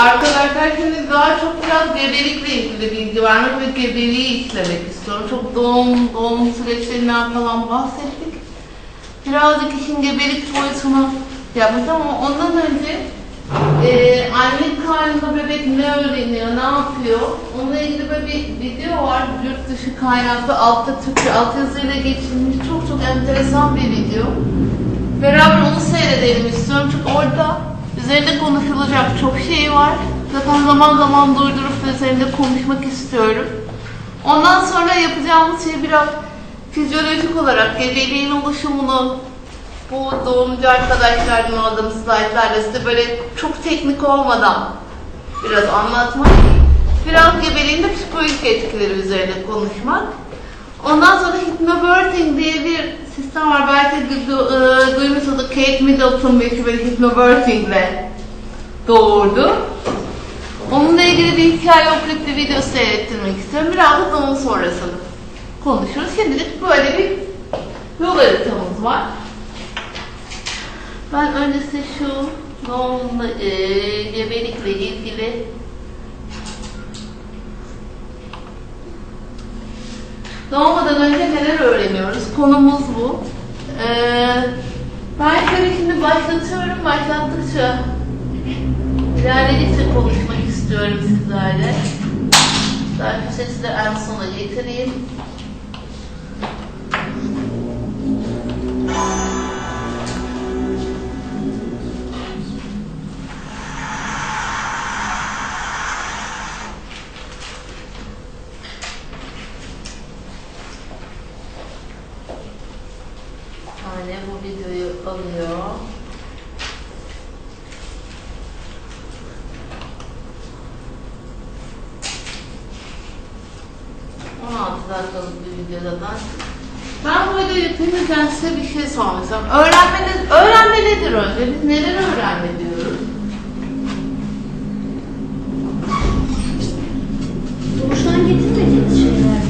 Arkadaşlar şimdi daha çok biraz gebelikle ilgili bilgi vermek ve gebeliği işlemek istiyorum. Çok doğum süreçlerinden falan bahsettik. Birazcık işin gebelik boyutunu yapacağım ama ondan önce anne karnında bebek ne öğreniyor, ne yapıyor? Onunla ilgili böyle bir video var. Yurt dışı kaynaklı altta Türkçe altyazıyla geçilmiş çok enteresan bir video. Beraber onu seyredelim istiyorum çünkü orada üzerinde konuşulacak çok şey var. Zaten zaman zaman durdurup üzerinde konuşmak istiyorum. Ondan sonra yapacağımız şey biraz fizyolojik olarak gebeliğin oluşumunu, bu doğumcu arkadaşlardan aldığım slaytlarla size böyle çok teknik olmadan biraz anlatmak, biraz gebeliğin de psikolojik etkileri üzerine konuşmak. Ondan sonra hypnobirthing diye bir sistem var. Belki duymuşsunuz, Kate Middleton belki böyle hypnobirthingle doğurdu. Onunla ilgili bir hikaye okuyup bir video seyrettirmek istiyorum. Biraz da doğum sonrasını konuşuruz. Şimdilik böyle bir yol haritamız var. Ben önce size şu doğumla, gebelikle ilgili doğmadan önce neler öğreniyoruz? Konumuz bu. Ben şöyle şimdi başlatıyorum. Başlattıkça ilerledikçe konuşmak istiyorum sizlerle. Daha sesi de en sona getireyim. Bu videoyu alıyor. 16 dakikalık bir videodan. Ben bu videoyu yüklenirken size bir şey sormak istiyorum. Öğrenme nedir önce? Biz neler öğrenme diyoruz? Doğuştan getirmediğimiz şeyler.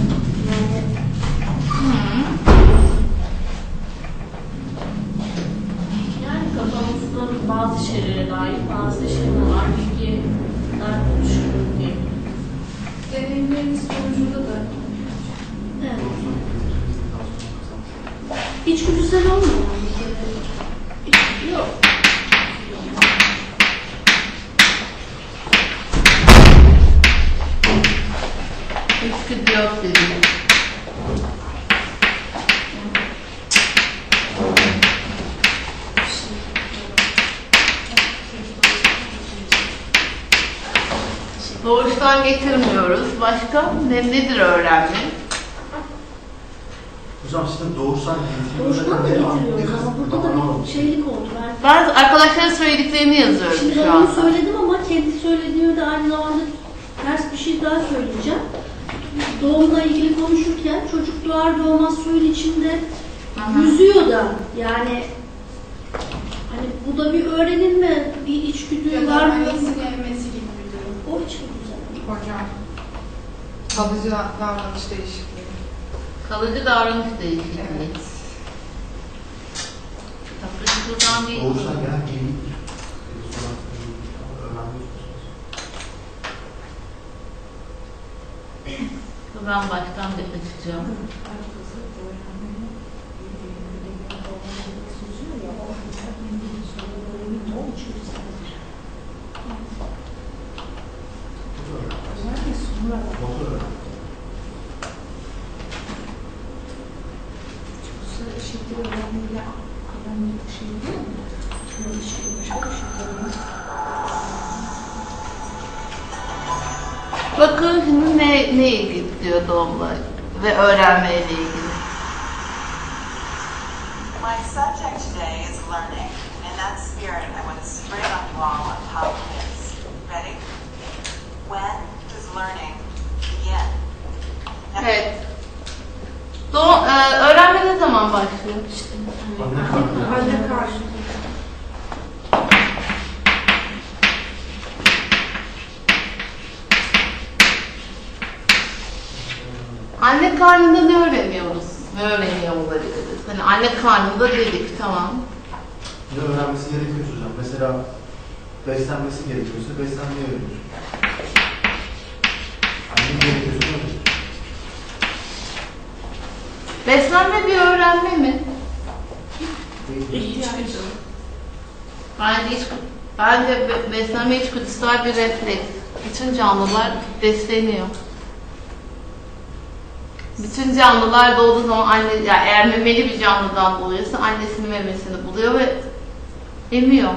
Yani kafamızda bazı şeylere dair bazı şeyler var. Bilgiler konuşuyoruz diye. Deneyimlerimiz sonucunda da. Evet. İçgüdüsel olmuyor yani. Yok. İçgüdü yok dediğim. Doğuştan getirmiyoruz. Başka nedir öğrenme? Hocam sizin doğuştan Doğuştan da getiriyoruz ama burada da bir şeylik oldu. Ben arkadaşların söylediklerini yazıyorum Şimdi şu ben onu anda. söyledim ama kendi söylediğimi de aynı zamanda ters bir şey daha söyleyeceğim. Doğumla ilgili konuşurken çocuk doğar doğmaz suyun içinde yüzüyor da yani hani bu da bir öğrenilme, bir içgüdü var mı? Annesinin emmesi gibi bir durum. O içgüdü zaten. Hocam. Kalıcı davranış değişikliği. Kalıcı davranış değişikliği. Evet. Tabii şuradan bir... doğuştan gelen genik Ben baştan bir açacağım. Bakın şimdi ne ilgili diyor doğumla ve öğrenmeyle ilgili. My subject today is learning, and in that spirit, I want to spray it on the wall on top of this. Ready? When does learning begin? Evet. Öğrenme ne zaman başlıyor? Anne karşı. Anne karnında ne öğreniyoruz? Ne öğreniyor olabiliriz? Hani anne karnında dedik, tamam. ne öğrenmesi gerekiyor hocam? Mesela beslenmesi gerekiyorsa beslenmeyi öğrenir. Annem gerekiyorsa öğrenir. Beslenme bir öğrenme mi? Bence beslenme içgüdüsel bir refleks. Bütün canlılar besleniyor. Bütün canlılar doğduğu zaman yani eğer memeli bir canlıdan doğuyorsa annesinin memesini buluyor ve emiyor.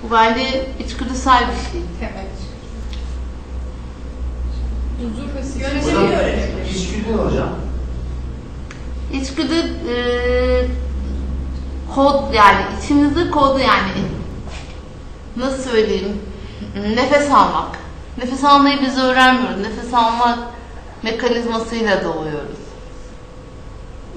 Bu bence içgüdüsel bir şey. Temel. Huzur ve Hocam, yöntemi öğrenebilir. içgüdü ne hocam? İçgüdü kod, yani içimizde kodu, yani nasıl söyleyeyim, nefes almak. Nefes almayı biz öğrenmiyoruz. Nefes almak mekanizmasıyla doğuyoruz.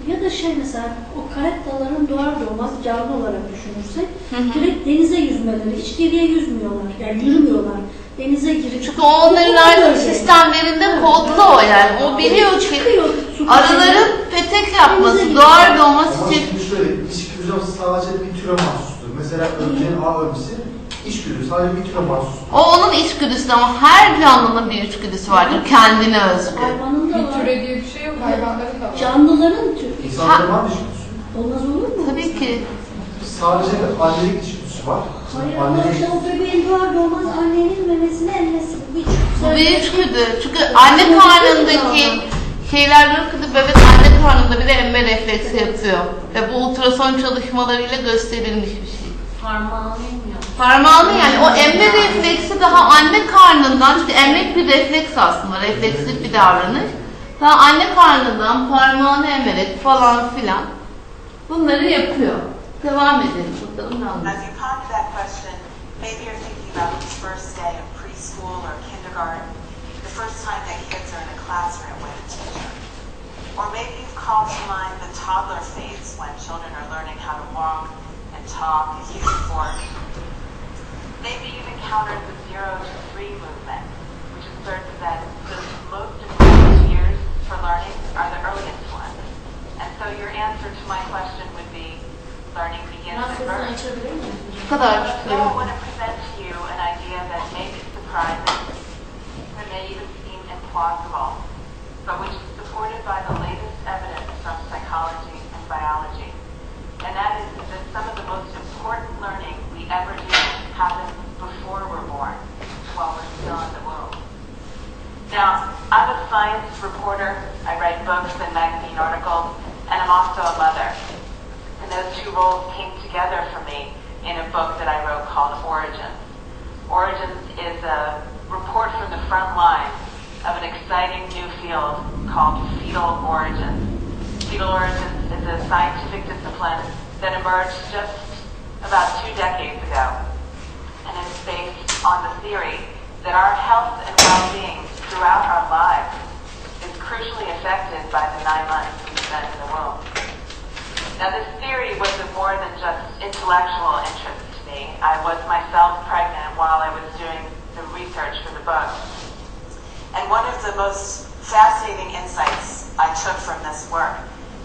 Ya da mesela o karettaların doğar doğmaz canlı olarak düşünürsek direkt denize yüzmeleri, hiç geriye yüzmüyorlar, yani yürümüyorlar. Denize girip Çünkü onların artık sistemlerinde kodlu o yani. O biliyor ki arıların petek yapması doğar doğmaz Ama için. şimdi şöyle, içgüdü sadece bir türe mahsustur. Mesela örneğin A örgüsü içgüdü sadece bir türe mahsustur. O onun içgüdüsü ama her canlının bir içgüdüsü vardır kendine özgü. hayvanın da Bir var. türe diye bir şey yok. Hayvanların da var. Canlıların türü. İnsanların var mı içgüdüsü? Olmaz olur mu? Tabii ki. Sadece annelik içgüdüsü var. Hayır ama işte o bebeğin doğar doğmaz annenin memesini emmesi. Bu bir içgüdü. Çünkü anne karnındaki şeylerden ötürü bebek anne karnında bile emme refleksi yapıyor. Ve bu ultrason çalışmalarıyla gösterilmiş bir şey. Parmağını yani o emme refleksi daha anne karnından, çünkü emmek bir refleks aslında, refleksif bir davranış. Daha anne karnından parmağını emerek falan filan bunları yapıyor. Devam edelim bakalım ne olacak. As you ponder that question, maybe you're thinking about the first day of preschool or kindergarten, the first time that kids are in a classroom with a teacher. Or maybe you've called to mind the toddler phase when children are learning how to walk and talk and use a fork. Maybe you've encountered the 0 to 3 movement, which asserts that the most important years for learning are the earliest ones. And so your answer to my question would be, learning begins at birth. Bu kadar So I tutuyorum. want to present to you an idea that may be surprising, or may even seem implausible, but which is supported by the latest evidence from psychology and biology. And that is that some of the most important learning we ever do happens before we're born, while we're still in the womb. Now, I'm a science reporter. I write books and magazine articles, and I'm also a mother. And those two roles came together for me in a book that I wrote called Origins. Origins is a report from the front lines of an exciting new field called fetal origins. Fetal origins is a scientific discipline that emerged just about 2 decades ago. And it's based on the theory that our health and well-being throughout our lives is crucially affected by the 9 months we spend in the womb. Now, this theory was of more than just intellectual interest to me. I was myself pregnant while I was doing the research for the book. And one of the most fascinating insights I took from this work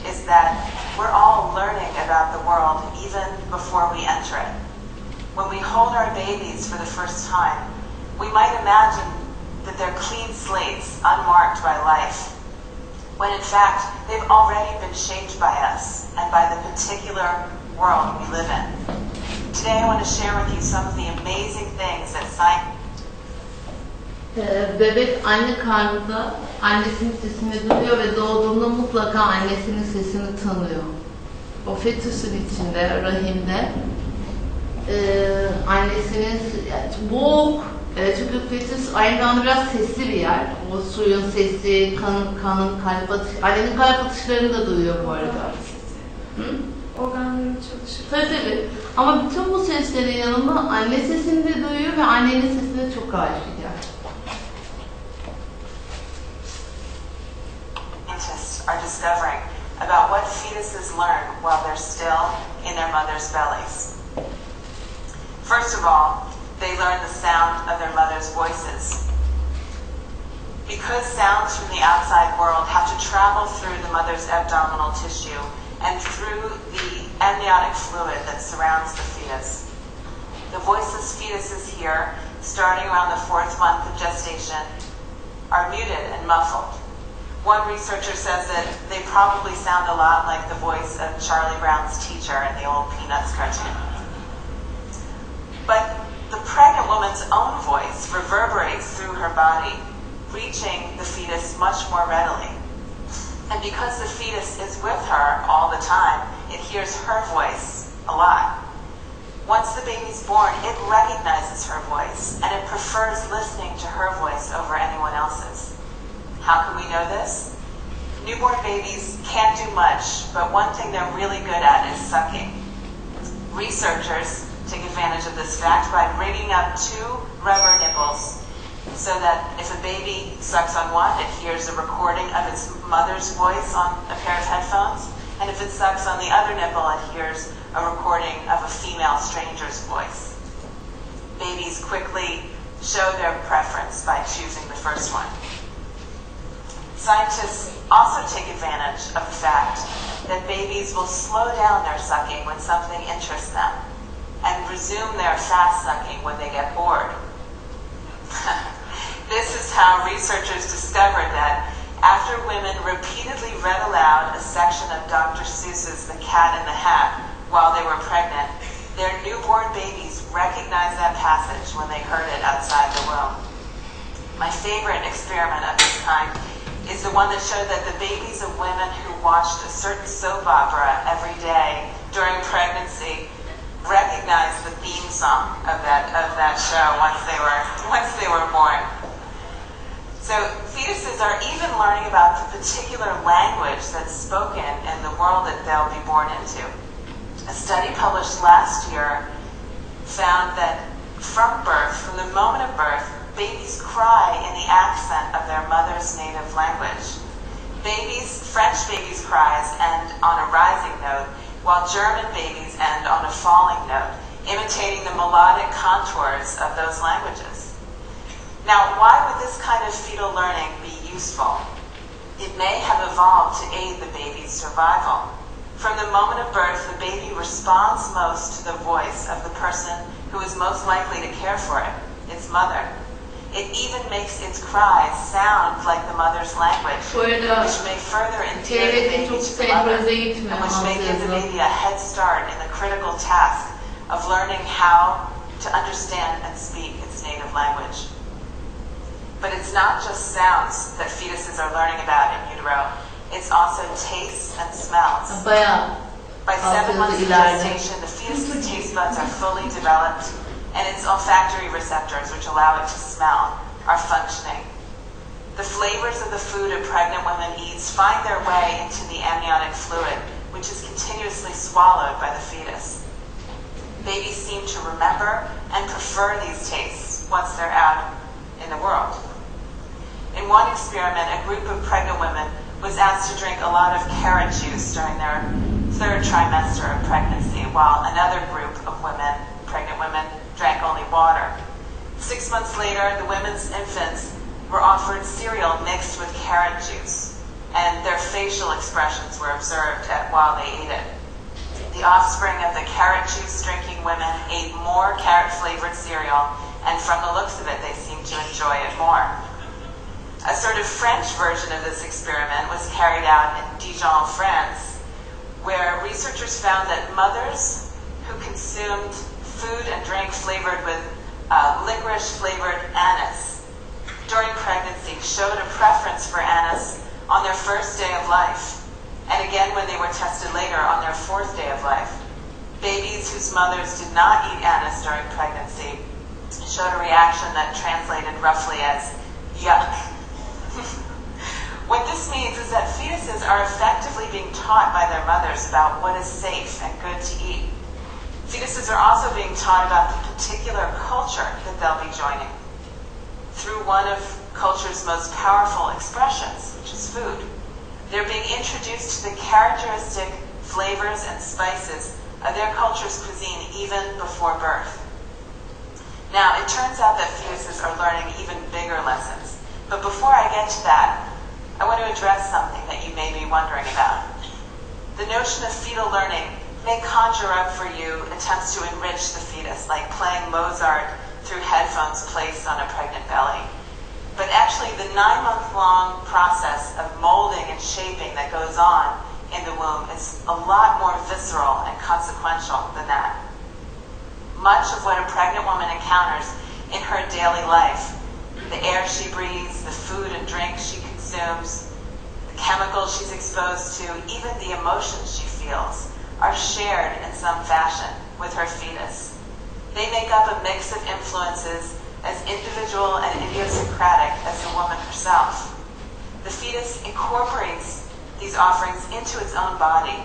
is that we're all learning about the world even before we enter it. When we hold our babies for the first time, we might imagine that they're clean slates, unmarked by life, when in fact they've already been shaped by us and by the particular world we live in. Today I want to share with you some of the amazing things that science Bebek anne karnında annesinin sesini duyuyor ve doğduğunda mutlaka annesinin sesini tanıyor. O fetüsün içinde, rahimde annesinin boğuk, çünkü fetüs aynı zamanda biraz sesli bir yer. O suyun sesi, kanın kalp atışı, annenin kalp atışlarını da duyuyor bu arada. Organların çalışır. Tabii. Ama bütün bu seslerin yanında anne sesini de duyuyor ve annenin sesine çok aşikar. scientists are discovering about what fetuses learn while they're still in their mother's bellies. First of all, they learn the sound of their mother's voices. Because sounds from the outside world have to travel through the mother's abdominal tissue and through the amniotic fluid that surrounds the fetus, The voiceless fetuses here, starting around the 4th month of gestation, are muted and muffled. One researcher says that they probably sound a lot like the voice of Charlie Brown's teacher in the old Peanuts cartoon. But the pregnant woman's own voice reverberates through her body, reaching the fetus much more readily. And because the fetus is with her all the time, it hears her voice a lot. Once the baby's born, it recognizes her voice, and it prefers listening to her voice over anyone else's. How can we know this? Newborn babies can't do much, but one thing they're really good at is sucking. Researchers take advantage of this fact by rigging up 2 rubber nipples so that if a baby sucks on one, it hears a recording of its mother's voice on a pair of headphones, and if it sucks on the other nipple, it hears a recording of a female stranger's voice. Babies quickly show their preference by choosing the first one. Scientists also take advantage of the fact that babies will slow down their sucking when something interests them and resume their fast sucking when they get bored. This is how researchers discovered that after women repeatedly read aloud a section of Dr. Seuss's The Cat in the Hat while they were pregnant, their newborn babies recognized that passage when they heard it outside the womb. My favorite experiment of this kind is the one that showed that the babies of women who watched a certain soap opera every day during pregnancy recognized the theme song of that show once they were born. So fetuses are even learning about the particular language that's spoken in the world that they'll be born into. A study published last year found that from birth, from the moment of birth, babies cry in the accent of their mother's native language. French babies cries end on a rising note, while German babies end on a falling note, imitating the melodic contours of those languages. Now, why would this kind of fetal learning be useful? It may have evolved to aid the baby's survival. From the moment of birth, the baby responds most to the voice of the person who is most likely to care for it, its mother. It even makes its cries sound like the mother's language, which may further endear the baby to the mother, and which may give the baby a head start in the critical task of learning how to understand and speak its native language. But it's not just sounds that fetuses are learning about in utero. It's also tastes and smells. By 7 months of gestation, the fetus's taste buds are fully developed, and its olfactory receptors, which allow it to smell, are functioning. The flavors of the food a pregnant woman eats find their way into the amniotic fluid, which is continuously swallowed by the fetus. Babies seem to remember and prefer these tastes once they're out in the world. In one experiment, a group of pregnant women was asked to drink a lot of carrot juice during their 3rd trimester of pregnancy, while another group of pregnant women, drank only water. 6 months later, the women's infants were offered cereal mixed with carrot juice, and their facial expressions were observed while they ate it. The offspring of the carrot juice drinking women ate more carrot-flavored cereal, and from the looks of it, they seemed to enjoy it more. A sort of French version of this experiment was carried out in Dijon, France, where researchers found that mothers who consumed food and drink flavored with licorice-flavored anise during pregnancy showed a preference for anise on their 1st day of life, and again when they were tested later on their 4th day of life. Babies whose mothers did not eat anise during pregnancy showed a reaction that translated roughly as yuck. What this means is that fetuses are effectively being taught by their mothers about what is safe and good to eat. Fetuses are also being taught about the particular culture that they'll be joining through one of culture's most powerful expressions, which is food. They're being introduced to the characteristic flavors and spices of their culture's cuisine even before birth. Now, it turns out that fetuses are learning even bigger lessons. But before I get to that, I want to address something that you may be wondering about. The notion of fetal learning may conjure up for you attempts to enrich the fetus, like playing Mozart through headphones placed on a pregnant belly. But actually, the 9-month-long process of molding and shaping that goes on in the womb is a lot more visceral and consequential than that. Much of what a pregnant woman encounters in her daily life, the air she breathes, the food and drink she consumes, the chemicals she's exposed to, even the emotions she feels, are shared in some fashion with her fetus. They make up a mix of influences as individual and idiosyncratic as the woman herself. The fetus incorporates these offerings into its own body,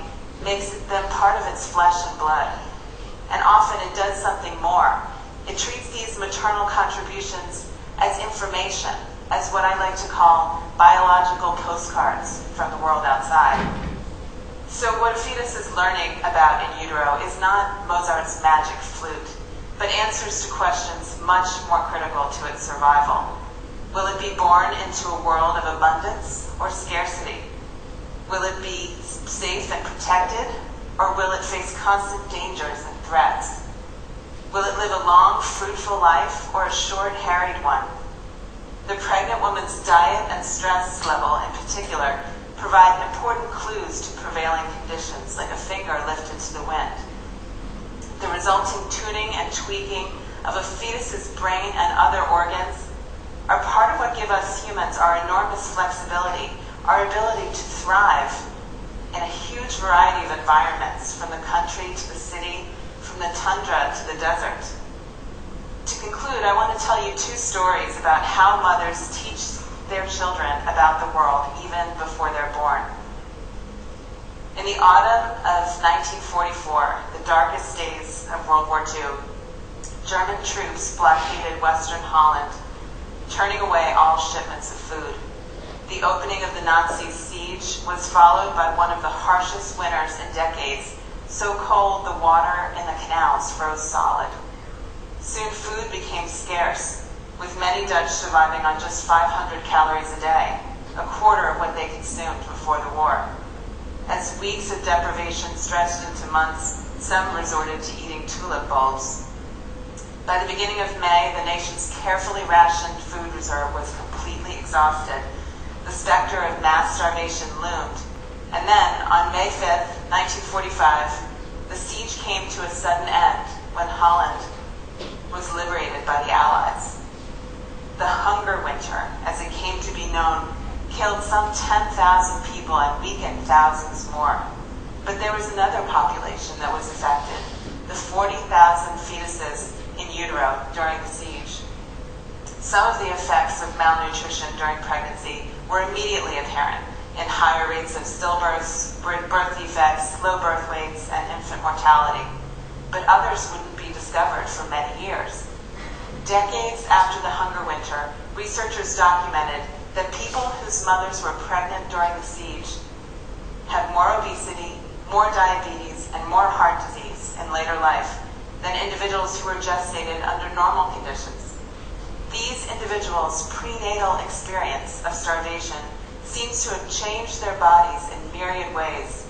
makes them part of its flesh and blood. And often it does something more. It treats these maternal contributions as information, as what I like to call biological postcards from the world outside. So what a fetus is learning about in utero is not Mozart's magic flute, but answers to questions much more critical to its survival. Will it be born into a world of abundance or scarcity? Will it be safe and protected, or will it face constant dangers and threats? Will it live a long, fruitful life, or a short, harried one? The pregnant woman's diet and stress level in particular provide important clues to prevailing conditions, like a finger lifted to the wind. The resulting tuning and tweaking of a fetus's brain and other organs are part of what give us humans our enormous flexibility, our ability to thrive in a huge variety of environments, from the country to the city, from the tundra to the desert. To conclude, I want to tell you 2 stories about how mothers teach their children about the world even before they're born. In the autumn of 1944, the darkest days of World War II, German troops blockaded Western Holland, turning away all shipments of food. The opening of the Nazi siege was followed by one of the harshest winters in decades, so cold the water in the canals froze solid. Soon food became scarce, with many Dutch surviving on just 500 calories a day, a quarter of what they consumed before the war. As weeks of deprivation stretched into months, some resorted to eating tulip bulbs. By the beginning of May, the nation's carefully rationed food reserve was completely exhausted. The specter of mass starvation loomed. And then, on May 5th, 1945, the siege came to a sudden end when Holland was liberated by the Allies. The hunger winter, as it came to be known, killed some 10,000 people and weakened thousands more. But there was another population that was affected, the 40,000 fetuses in utero during the siege. Some of the effects of malnutrition during pregnancy were immediately apparent in higher rates of stillbirths, birth defects, low birth weights, and infant mortality. But others wouldn't be discovered for many years. Decades after the hunger winter, researchers documented that people whose mothers were pregnant during the siege had more obesity, more diabetes, and more heart disease in later life than individuals who were gestated under normal conditions. These individuals' prenatal experience of starvation seems to have changed their bodies in myriad ways.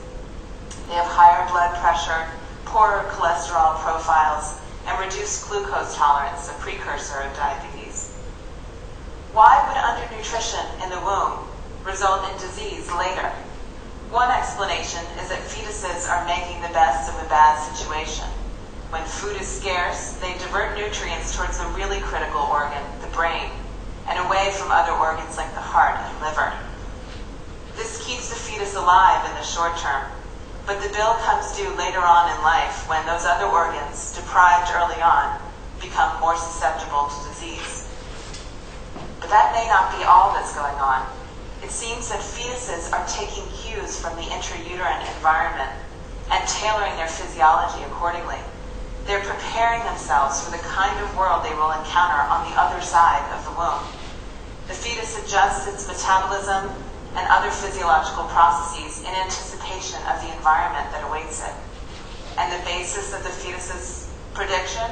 They have higher blood pressure, poorer cholesterol profiles, and reduced glucose tolerance, a precursor of diabetes. Why would undernutrition in the womb result in disease later? One explanation is that fetuses are making the best of a bad situation. When food is scarce, they divert nutrients towards the really critical organ, the brain, and away from other organs like the heart and liver. This keeps the fetus alive in the short term, but the bill comes due later on in life when those other organs, deprived early on, become more susceptible to disease. But that may not be all that's going on. It seems that fetuses are taking cues from the intrauterine environment and tailoring their physiology accordingly. They're preparing themselves for the kind of world they will encounter on the other side of the womb. The fetus adjusts its metabolism and other physiological processes in anticipation of the environment that awaits it. And the basis of the fetus's prediction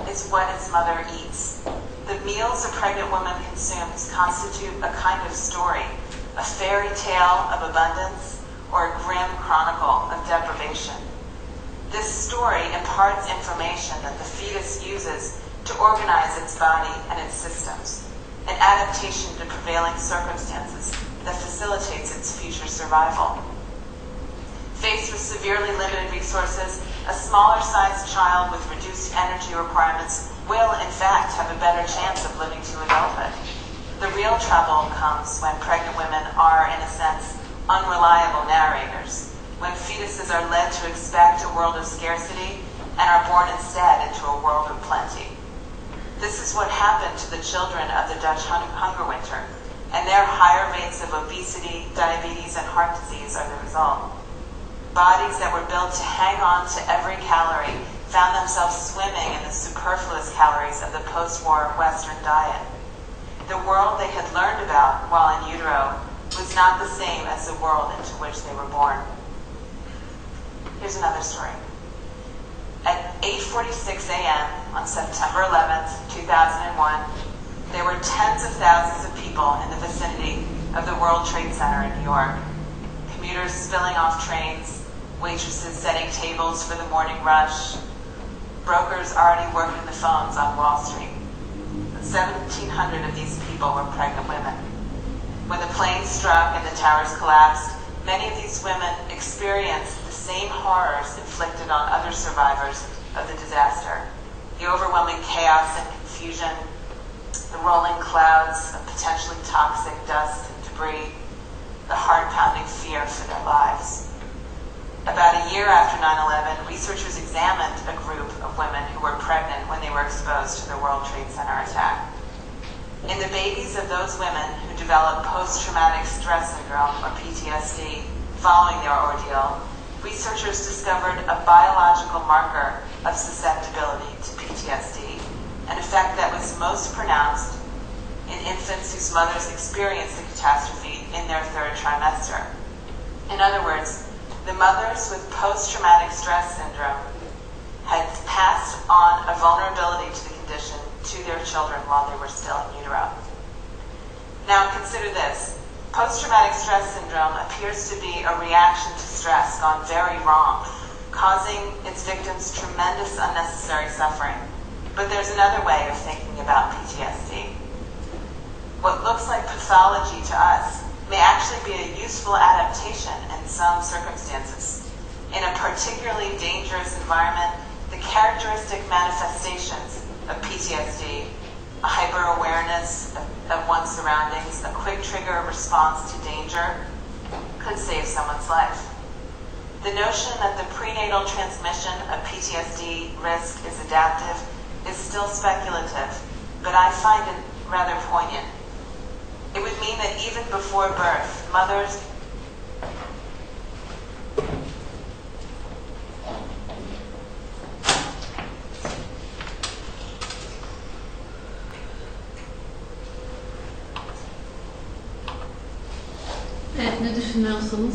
is what its mother eats. The meals a pregnant woman consumes constitute a kind of story, a fairy tale of abundance or a grim chronicle of deprivation. This story imparts information that the fetus uses to organize its body and its systems, an adaptation to prevailing circumstances that facilitates its future survival. Faced with severely limited resources, a smaller-sized child with reduced energy requirements will, in fact, have a better chance of living to adulthood. The real trouble comes when pregnant women are, in a sense, unreliable narrators, when fetuses are led to expect a world of scarcity and are born instead into a world of plenty. This is what happened to the children of the Dutch hunger winter, and their higher rates of obesity, diabetes, and heart disease are the result. Bodies that were built to hang on to every calorie found themselves swimming in the superfluous calories of the post-war Western diet. The world they had learned about while in utero was not the same as the world into which they were born. Here's another story. At 8:46 a.m. on September 11th, 2001, there were tens of thousands of people in the vicinity of the World Trade Center in New York. Commuters spilling off trains, waitresses setting tables for the morning rush, brokers already working the phones on Wall Street. 1,700 of these people were pregnant women. When the planes struck and the towers collapsed, many of these women experienced the same horrors inflicted on other survivors of the disaster. The overwhelming chaos and confusion, the rolling clouds of potentially toxic dust and debris, the heart-pounding fear for their lives. About a year after 9/11, researchers examined a group of women who were pregnant when they were exposed to the World Trade Center attack. In the babies of those women who developed post-traumatic stress syndrome, or PTSD, following their ordeal, researchers discovered a biological marker of susceptibility to PTSD, an effect that was most pronounced in infants whose mothers experienced the catastrophe in their third trimester. In other words, the mothers with post-traumatic stress syndrome had passed on a vulnerability to the condition to their children while they were still in utero. Now consider this. Post-traumatic stress syndrome appears to be a reaction to stress gone very wrong, causing its victims tremendous unnecessary suffering. But there's another way of thinking about PTSD. What looks like pathology to us may actually be a useful adaptation in some circumstances. In a particularly dangerous environment, the characteristic manifestations of PTSD, a hyper-awareness of one's surroundings, a quick trigger response to danger, could save someone's life. The notion that the prenatal transmission of PTSD risk is adaptive is still speculative, but I find it rather poignant. It would mean that even before birth, mothers Evet, ne düşünüyorsunuz?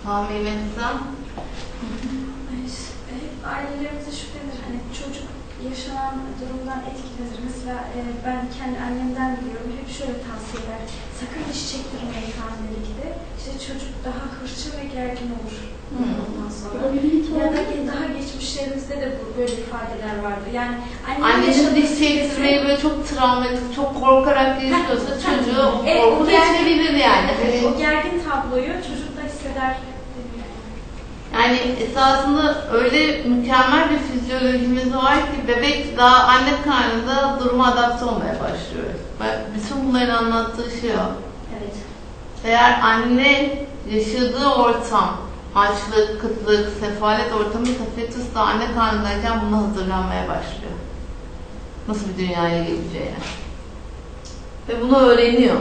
Hamilenizden? Ailelerimize şüphedir. Hani çocuk yaşanan durumdan etkilenir. Mesela ben kendi annemden biliyorum. Hep şöyle tavsiyeler. Sakın diş çektirmeyin hamilelikte. İşte çocuk daha hırçın ve gergin olur. Ondan sonra. Ya da daha geçmişlerimizde de böyle ifadeler vardı. Yani Annenin diş çektirmeyi böyle çok travmatik, çok korkarak yaşıyorsa çocuğu korku geçirebilir yani. O gergin tabloyu çocuk da hisseder. Yani esasında öyle mükemmel bir fizyolojimiz var ki bebek daha anne karnında duruma adapte olmaya başlıyor. Bütün bunların anlattığı şey o. Evet. Eğer anne yaşadığı ortam, açlık, kıtlık, sefalet ortamıysa fetüs de anne karnındayken buna hazırlanmaya başlıyor. Nasıl bir dünyaya geleceği. Ve bunu öğreniyor.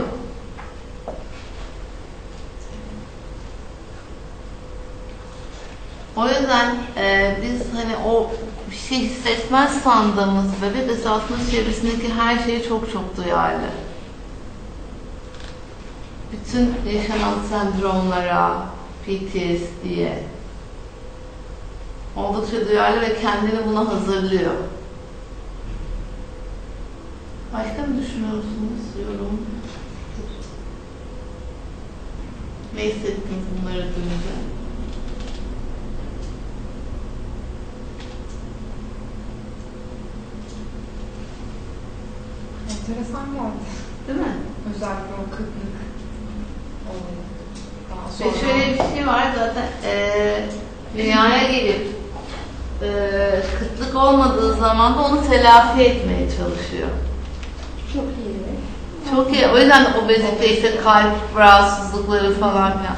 O yüzden biz hani o bir şey hissetmez sandığımız bebek esasında çevresindeki her şeye çok çok duyarlı. Bütün yaşanan sendromlara, PTSD'ye oldukça duyarlı ve kendini buna hazırlıyor. Başka mı düşünüyorsunuz? Yorum. Ne hissettiniz bunları duyunca? Enteresan geldi. Değil mi? Özellikle o kıtlık olayı. Daha Ve sonra... şöyle bir şey var zaten, dünyaya gelip kıtlık olmadığı zaman da onu telafi etmeye çalışıyor. Çok iyi. Çok iyi. O yüzden obezite, işte kalp rahatsızlıkları falan filan.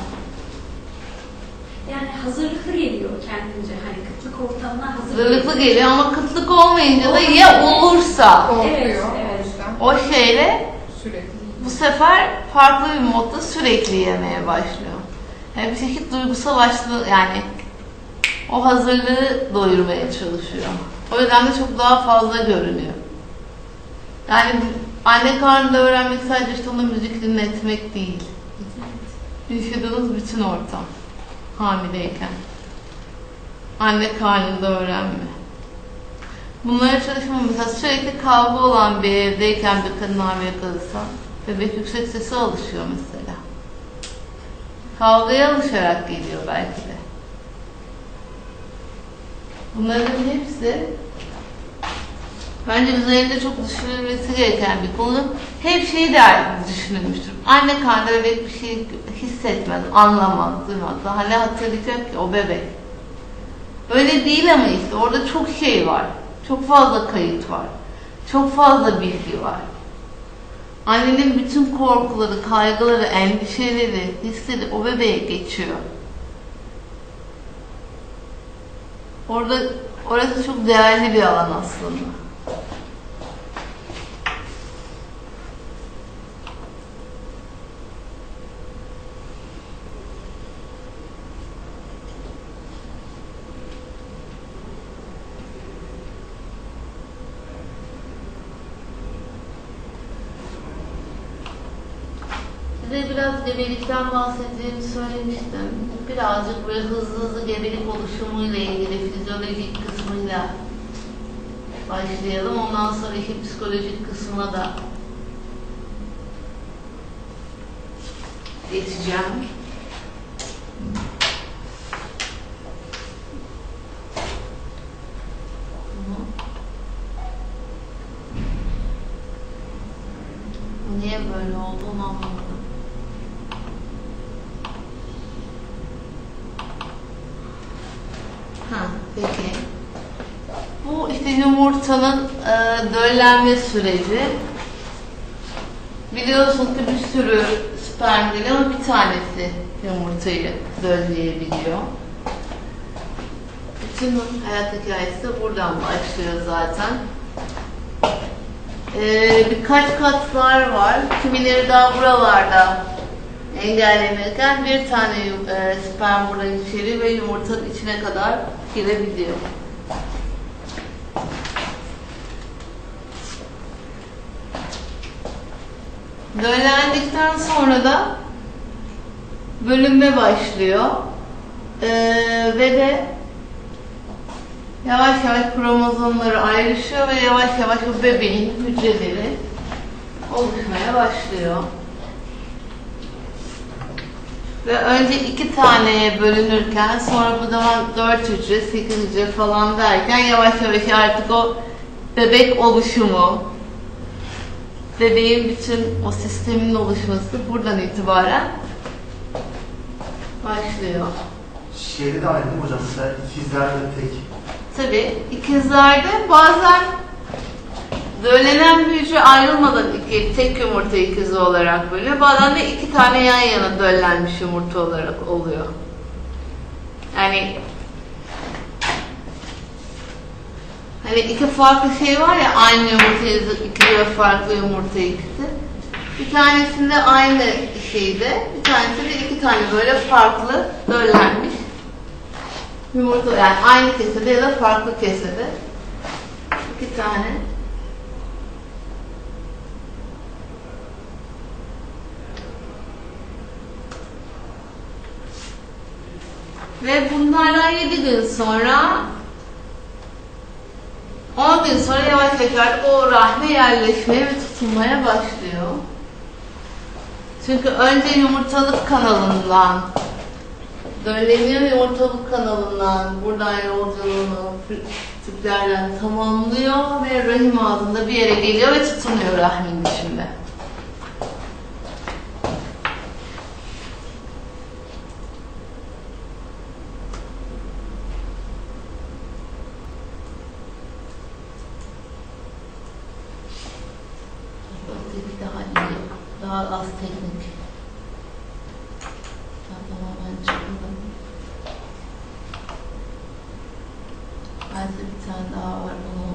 Yani hazırlıklı geliyor kendince. Hani kıtlık ortamına Hazırlıklı geliyor ama kıtlık olmayınca da ya olursa Korkuyor Evet, o evet. yüzden o şeyle sürekli. bu sefer farklı bir modda sürekli yemeye başlıyor. Yani bir çeşit duygusal açlığı, yani o hazırlığı doyurmaya çalışıyor. O yüzden de çok daha fazla görünüyor. Yani anne karnında öğrenmek sadece işte ona müzik dinletmek değil. Yaşadığınız bütün ortam. Hamileyken. Anne karnında öğrenme. Bunlara çalışmam, mesela sürekli kavga olan bir evdeyken bir kadın hamile kalırsa bebek yüksek sese alışıyor mesela. Kavgaya alışarak geliyor belki de. Bunların hepsi bence üzerinde çok düşünülmesi gereken bir konu. Hep şey der düşünülmüştür. Anne karnında bebek bir şey hissetmez, anlamaz, duymaz. Daha ne hatırlayacak ki o bebek? Öyle değil ama işte orada çok şey var. Çok fazla kayıt var. Çok fazla bilgi var. Annenin bütün korkuları, kaygıları, endişeleri, hisleri o bebeğe geçiyor. Orası çok değerli bir alan aslında. Size biraz gebelikten bahsettiğimi söylemiştim. Birazcık böyle hızlı gebelik oluşumuyla ilgili fizyolojik kısmıyla başlayalım. Ondan sonra işin psikolojik kısmına da geçeceğim. Niye böyle olduğunu anlamadım. Peki. Bu işte yumurtanın döllenme süreci. Biliyorsunuz ki bir sürü sperm geliyor ama bir tanesi yumurtayı dölleyebiliyor. Bütün hayat hikayesi de buradan başlıyor zaten. Birkaç katlar var. Kimileri daha buralarda engellenirken bir tane sperm buradan içeri ve yumurtanın içine kadar girebiliyor. Döllendikten sonra da bölünme başlıyor. Ve de yavaş yavaş kromozomları ayrışıyor ve yavaş yavaş o bebeğin hücreleri oluşmaya başlıyor. Ve önce 2 taneye bölünürken sonra bu zaman 4 hücre, 8 hücre falan derken yavaş yavaş artık o bebek oluşumu, bebeğin bütün o sistemin oluşması buradan itibaren başlıyor. Şeyde de aynı değil mi hocam? Mesela ikizler de tek. Tabii ikizlerde bazen döllenen bir hücre ayrılmadan tek yumurta ikizi olarak bölünüyor. Bazen de 2 tane yan yana döllenmiş yumurta olarak oluyor. Yani hani 2 farklı şey var ya, aynı yumurta ikizi ve farklı yumurta ikizi. Bir tanesinde aynı şeyde, bir tanesinde 2 tane böyle farklı döllenmiş yumurta, yani aynı kesede ya da farklı kesede 2 tane. Ve bunlardan 7 gün sonra 10 gün sonra yavaş yavaş o rahme yerleşmeye ve tutunmaya başlıyor. Çünkü önce yumurtalık kanalından dölleniyor, yumurtalık kanalından buradan yolculuğunu tüplerden tamamlıyor ve rahim ağzında bir yere geliyor ve tutunuyor rahmin içinde. Daha az teknik. Tamamen çıkmadım. Bence bir tane daha var. Bunu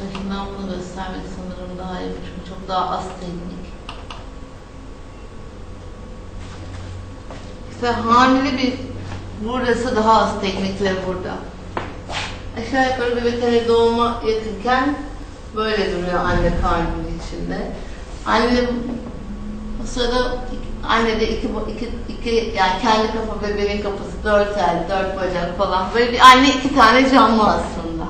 başından bunu göstermek sanırım daha iyi. Çünkü çok daha az teknik. İşte hamile bir burası daha az teknikle burada. Aşağı yukarı bebekleri doğuma yakınken böyle duruyor anne karnının içinde. Anne o sırada annede iki yani kendi kafa bebeğin kafası 4 el, 4 bacak falan. Böyle bir anne 2 tane canlı aslında.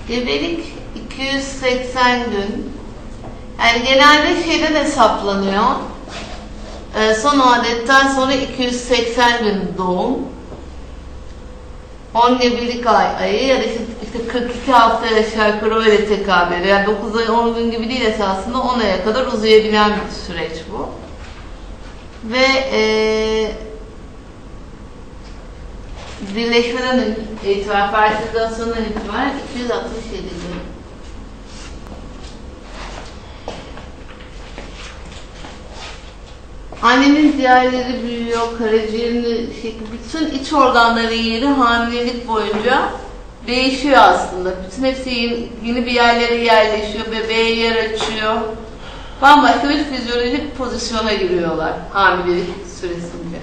Gebelik 280 gün. Yani genelde şeyden hesaplanıyor. Son adetten sonra 280 gün doğum. 10 gebelik ayı ya da işte 42 hafta aşağı yukarı öyle tekabül ediyor. Yani 9 ay 10 gün gibi değil esasında 10 aya kadar uzayabilen bir süreç bu. Ve birleşmeden itibaren, fertilizasyondan itibaren 267 gün. Annenin ciğerleri büyüyor, karaciğerini, bütün iç organları yeri hamilelik boyunca değişiyor aslında. Bütün hepsi yeni bir yerlere yerleşiyor, bebeğe yer açıyor. Bambaşka bir fizyolojik pozisyona giriyorlar hamilelik süresince.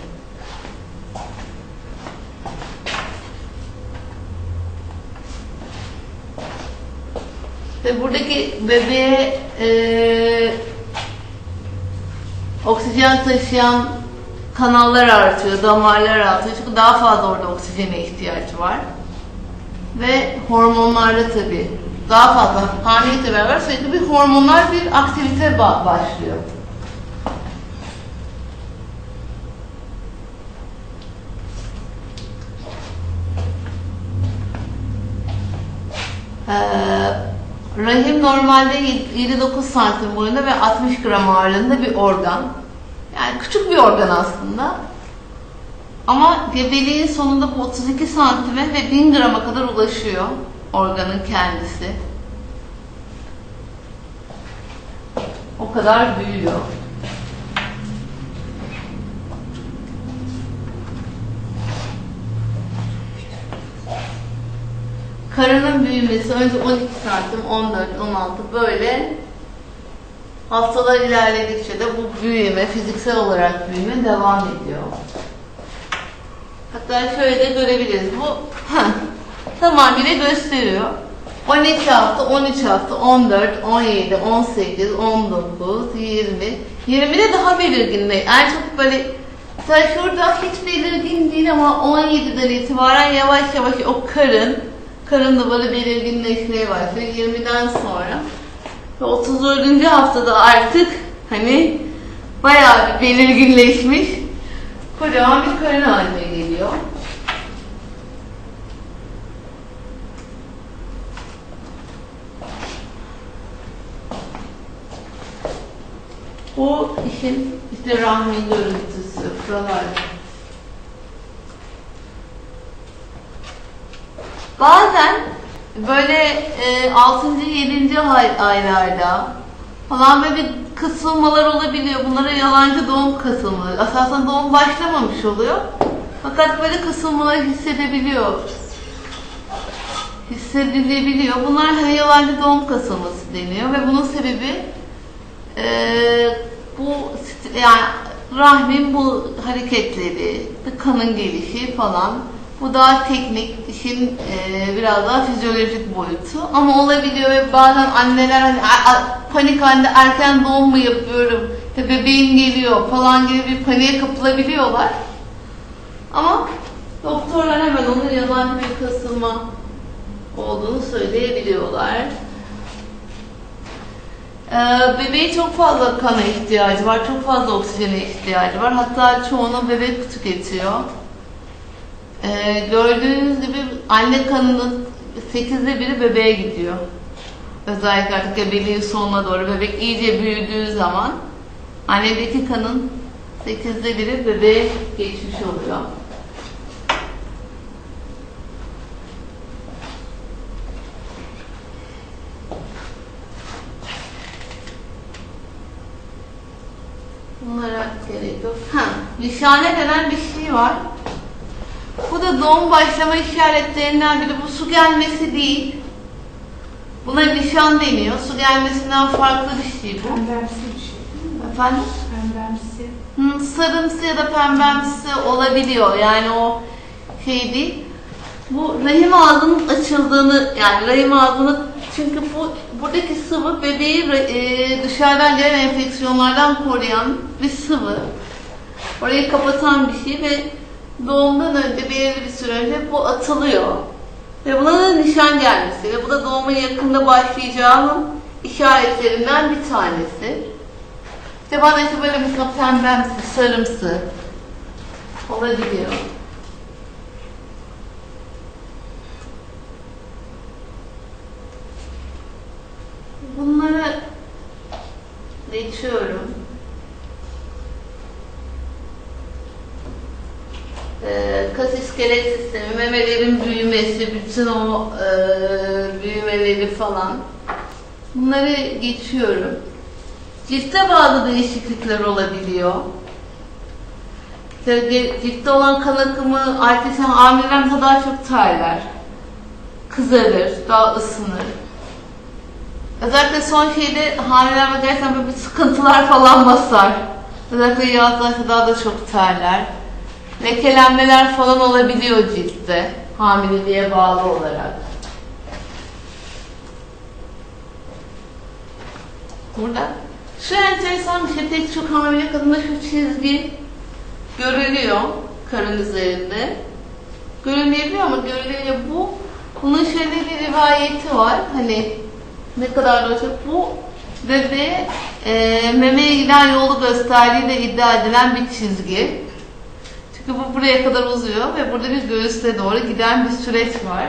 Ve buradaki bebeğe oksijen taşıyan kanallar artıyor, damarlar artıyor. Çünkü daha fazla orada oksijene ihtiyaç var. Ve hormonlarda tabii daha fazla hamilelikle beraber sürekli bir hormonal bir aktivite başlıyor. Rahim normalde 7-9 santim boyunda ve 60 gram ağırlığında bir organ. Yani küçük bir organ aslında. Ama gebeliğin sonunda bu 32 santime ve 1000 grama kadar ulaşıyor organın kendisi. O kadar büyüyor. Karının büyümesi önce 12 santim, 14, 16 böyle haftalar ilerledikçe de bu büyüme, fiziksel olarak büyüme devam ediyor. Hatta şöyle de görebiliriz. Bu tamamıyla gösteriyor. 12 hafta, 13 hafta, 14, 17, 18, 19, 20. 20'de daha belirgin. En çok böyle mesela şurada hiç belirgin değil ama 17'den itibaren yavaş yavaş o karın da böyle belirginleşmeye başlıyor 20'den sonra. Ve 34. haftada artık hani bayağı bir belirginleşmiş kocaman bir karın haline geliyor. Bu işin işte rahmin görüntüsü buralarda. Bazen böyle 6. 7. aylarda falan böyle bir kısılmalar olabiliyor. Bunlara yalancı doğum kısılmaları. Aslında doğum başlamamış oluyor. Fakat böyle kısılmalar hissedilebiliyor. Bunlar hani yalancı doğum kasılması deniyor ve bunun sebebi bu yani rahmin bu hareketleri, kanın gelişi falan. Bu daha teknik, işin biraz daha fizyolojik boyutu ama olabiliyor ve bazen anneler hani panik halinde erken doğum mu yapıyorum, işte bebeğim geliyor falan gibi bir paniğe kapılabiliyorlar. Ama doktorlar hemen onun yalan bir kasılma olduğunu söyleyebiliyorlar. Bebeğin çok fazla kana ihtiyacı var, çok fazla oksijene ihtiyacı var. Hatta çoğunu bebek tüketiyor. Gördüğünüz gibi anne kanının 8'de 1'i bebeğe gidiyor. Özellikle artık gebeliğin sonuna doğru bebek iyice büyüdüğü zaman annedeki kanın 8'de 1'i bebeğe geçmiş oluyor. Bunlara gerek yok. Nişane denen bir şey var. Bu da doğum başlama işaretlerinden biri. Bu su gelmesi değil. Buna nişan deniyor. Su gelmesinden farklı bir şey bu. Pembemsi bir şey. Efendim? Pembemsi. Sarımsı ya da pembemsi olabiliyor. Yani o şey değil. Bu rahim ağzının açıldığını, yani rahim ağzını, çünkü buradaki sıvı bebeği dışarıdan gelen enfeksiyonlardan koruyan bir sıvı. Orayı kapatan bir şey ve doğumdan önce, belirli bir süre önce bu atılıyor. Ve buna da nişan gelmesi ve bu da doğumun yakında başlayacağının işaretlerinden bir tanesi. İşte bana işte böyle mesela pembemsi, sarımsı olabiliyor. Bunları geçiyorum. Kas iskelet sistemi, memelerin büyümesi, bütün o büyümeleri falan. Bunları geçiyorum. Ciltte bağlı değişiklikler olabiliyor. Ciltte olan kan akımı artarsa hamileler mesela daha çok terler, kızarır, daha ısınır. Özellikle son şeyde hamileler gerçekten böyle bir sıkıntılar falan basar. Özellikle yazlarda daha da çok terler. Lekelenmeler falan olabiliyor ciltte, hamileliğe bağlı olarak. Burada şu enteresan bir şey, pek çok hamile kadında şu çizgi görülüyor karın üzerinde. Görülebiliyor ama görülüyor. Bunun şöyle bir rivayeti var. Hani ne kadar olacak? Bu bebeğe memeye giden yolu gösterdiği de iddia edilen bir çizgi. Çünkü bu buraya kadar uzuyor ve burada bir göğüste doğru giden bir süreç var.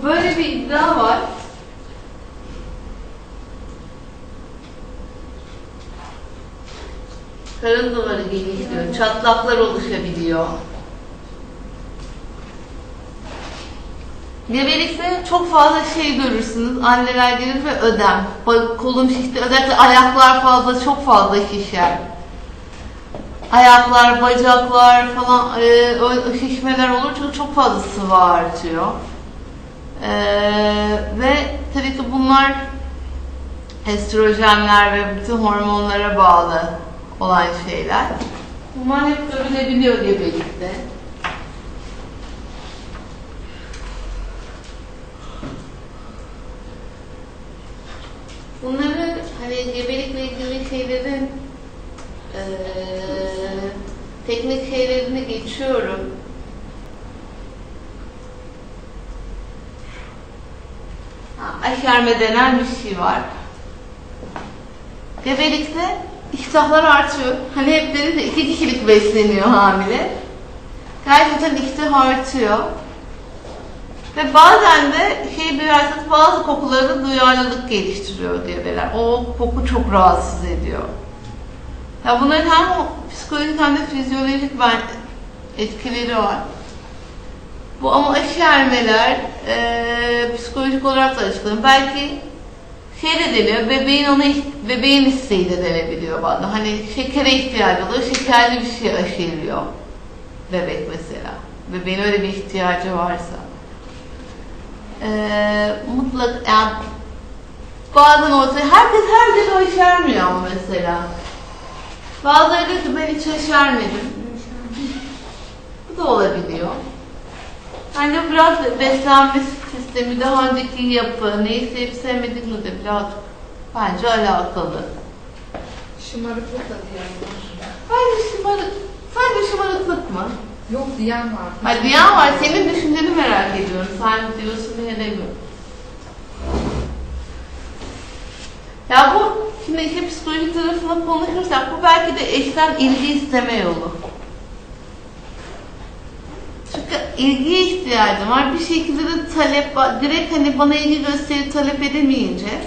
Böyle bir iddia var. Karın duvarı genişliyor, çatlaklar oluşabiliyor. Gebelikte çok fazla şey görürsünüz. Anneler gelir ve ödem. Kolum şişti. Özellikle ayaklar çok fazla şişer. Ayaklar, bacaklar falan şişmeler olur çünkü çok fazla sıvı artıyor. Ve tabii ki bunlar estrojenler ve bütün hormonlara bağlı olan şeyler. Bunlar hep görülebiliyor gebelikte. Bunları hani gebelikle ilgili şeylerin teknik şeylerini geçiyorum. Aşerme denen bir şey var. Gebelikte iştahlar artıyor. Hani hep dedi de 2 kişilik besleniyor hamile. Gerçekten iştah artıyor. Ve bazen de duyarsanız bazı kokulara duyarlılık geliştiriyor gebeler. O koku çok rahatsız ediyor. Ya bunların hem psikolojik hem de fizyolojik etkileri var. Bu ama aşermeler psikolojik olarak da açıklanıyor. Belki de deniyor, bebeğin isteği de denebiliyor bazen. Hani şekere ihtiyacı oluyor, şekerli bir şey aşeriyor bebek mesela. Bebeğin öyle bir ihtiyacı varsa. Mutlaka yani bazen ortaya herkes her gün aşermiyor ama mesela. Bazıları diyor ki ben hiç aşermedim. Bu da olabiliyor. Yani biraz beslenme sistemi, daha önceki yapı, neyi sevip sevmedik mi de biraz Bence alakalı. Şımarıklık da diyen var. Sence şımarıklık mı? Yok diyen var. Ha diyen var. Senin düşünceni merak ediyorum. Sen diyorsun ya demiyorum. Ya bu şimdi işte psikoloji tarafına konuşursak bu belki de eşten ilgi isteme yolu. Çünkü ilgiye ihtiyacım var. Bir şekilde de talep var. Direkt hani bana ilgi gösterip talep edemeyince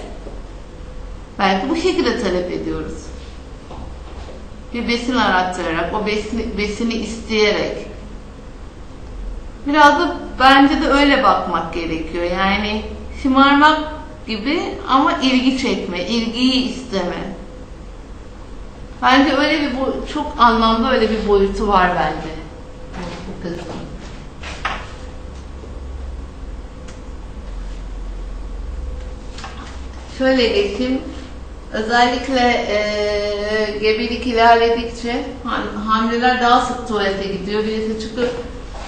belki bu şekilde talep ediyoruz. Bir besin arattırarak, o besini isteyerek. Biraz da bence de öyle bakmak gerekiyor. Yani şımarmak gibi ama ilgi çekme, ilgiyi isteme. Bence öyle bir çok anlamda öyle bir boyutu var bence. Bu kısım. Şöyle geçeyim. Özellikle gebelik ilerledikçe hamileler daha sık tuvalete gidiyor. Birisi çıkıp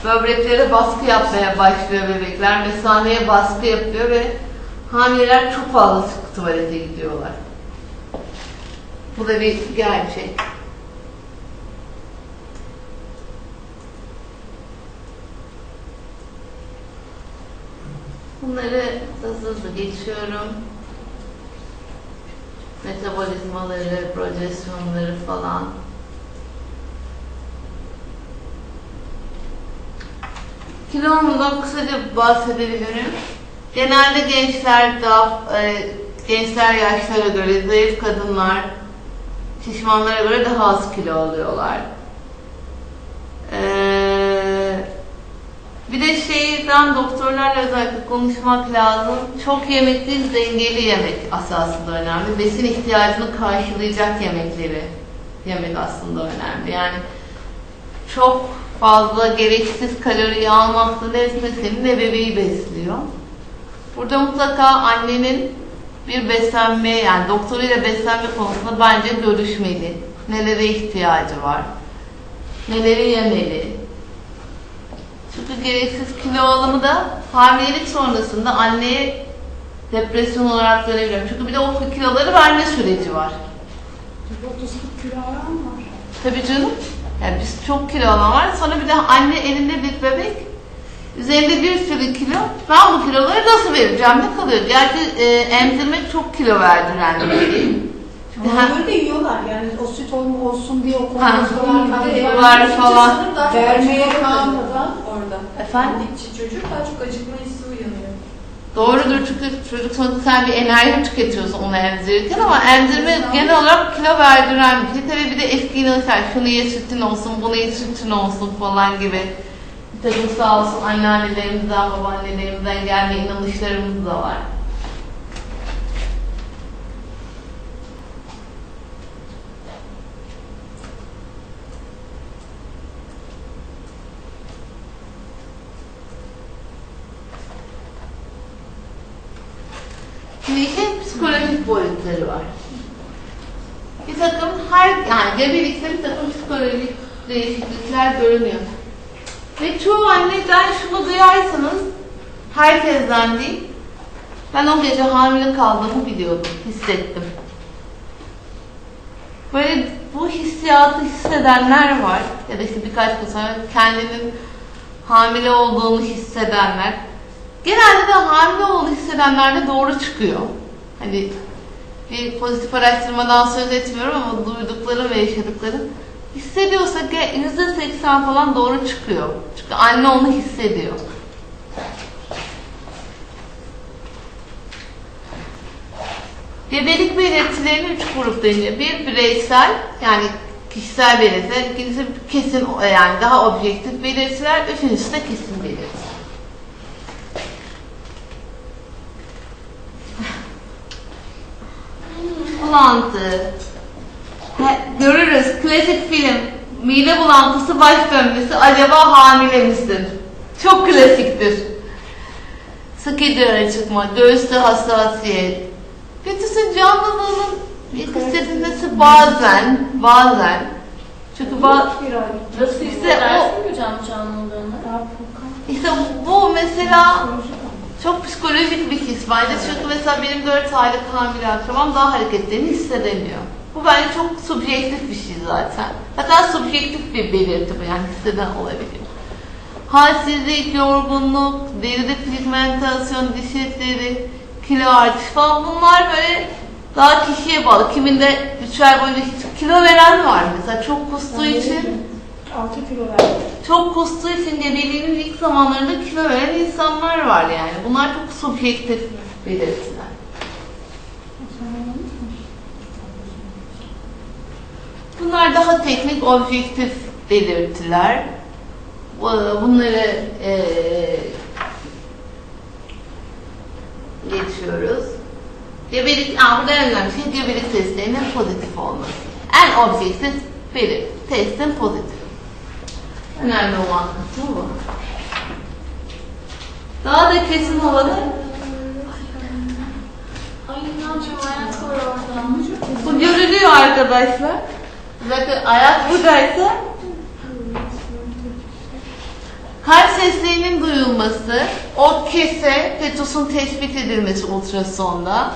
böbreklere baskı yapmaya başlıyor bebekler. Mesaneye baskı yapıyor ve hamileler çok fazla sık tuvalete gidiyorlar. Bu da bir gerçek. Bunları hızlı geçiyorum. Metabolizmaları, progesteronları falan. Kilomdan kısaca bahsedebilirim. Genelde gençler yaşlara göre, zayıf kadınlar, şişmanlara göre daha az kilo alıyorlar. Bir de şeyden doktorlarla özellikle konuşmak lazım. Çok yemek değil, dengeli yemek esasında önemli. Besin ihtiyacını karşılayacak yemekleri yemek aslında önemli. Yani çok fazla gereksiz kaloriyi almakla ne seni ne bebeği besliyor. Burada mutlaka annenin bir beslenme, yani doktoruyla beslenme konusunda bence görüşmeli. Nelere ihtiyacı var, neleri yemeli. Çünkü gereksiz kilo alımı da hamilelik sonrasında anneye depresyon olarak dönebiliyor. Çünkü bir de o kiloları verme süreci var. 30 kilo alan var. Tabii canım. Yani biz çok kilo alan var. Sonra bir de anne elinde bir bebek, üzerinde bir sürü kilo. Ben bu kiloları nasıl vereceğim? Ne kalıyor? Gerçi emzirmek çok kilo verdiren bir şey. Ama böyle de yiyorlar yani o süt olsun diye o Var falan. Vermeye kalmadan orada. Efendim? Çocuk daha çok acıkma hissi uyanıyor. Doğrudur, çünkü çocuk sonuçta sen bir enerji tüketiyorsun onu emzirirken, ama emzirme genel olarak kilo verdiren bir şey. Tabii bir de eski inanışlar, şunu ye sütün olsun, bunu ye sütün olsun falan gibi. Tabii sağ olsun anneannelerimizden, babaannelerimizden gelme inanışlarımız da var. Şimdi işin psikolojik boyutları var. Bir takım yani gebelikte bir takım psikolojik değişiklikler görünüyor. Ve çoğu anneden şunu duyarsanız, herkesten değil, ben o gece hamile kaldığımı biliyordum, hissettim. Böyle bu hissiyatı hissedenler var, ya da işte birkaç gün sonra kendinin hamile olduğunu hissedenler. Genelde de hamile olduğunu hissedenler de doğru çıkıyor. Hani bir pozitif araştırmadan söz etmiyorum ama duyduklarım ve yaşadıklarım, hissediyorsa %80 falan doğru çıkıyor. Çünkü anne onu hissediyor. Gebelik belirtilerini 3 grupta ince. Bir bireysel, yani kişisel belirtiler. İkincisi kesin, yani daha objektif belirtiler. Üçüncüsü de kesin belirtiler. Bulantı. Görürüz. Klasik film. Mide bulantısı, baş dönmesi. Acaba hamile misin? Çok klasiktir. Sık idrara çıkma, göğüste hassasiyet. Kötüsü canlılığının hissedilmesi bazen. Çünkü işte o, hocam canlılığını? işte bu mesela Çok psikolojik bir his bence. Çünkü mesela benim 4 aylık hamile akrabam daha hareketlerini hissedemiyor. Bu bence çok subjektif bir şey zaten. Hatta subjektif bir belirti bu, yani hisseden olabilir. Halsizlik, yorgunluk, deride pigmentasyon, diş etleri, kilo artış falan, bunlar böyle daha kişiye bağlı. Kiminde 3 ay boyunca hiç kilo veren var mesela, çok kustuğu için. 6 kilo verdim. Çok kustuğu için gebeliğinin ilk zamanlarında kilo veren insanlar var yani. Bunlar çok subjektif belirtiler. Bunlar daha teknik, objektif belirtiler. Bunları geçiyoruz. Gebelik, burada en önemli şey gebelik testlerinin pozitif olması. En objektif belirti, testin pozitif. Önemli olan kısmı bu. Daha da kesin olanı Ay inancım hayat var orada. bu görülüyor arkadaşlar. Zaten ayak buradaysa kalp seslerinin duyulması, o kese, fetusun tespit edilmesi ultrasonda.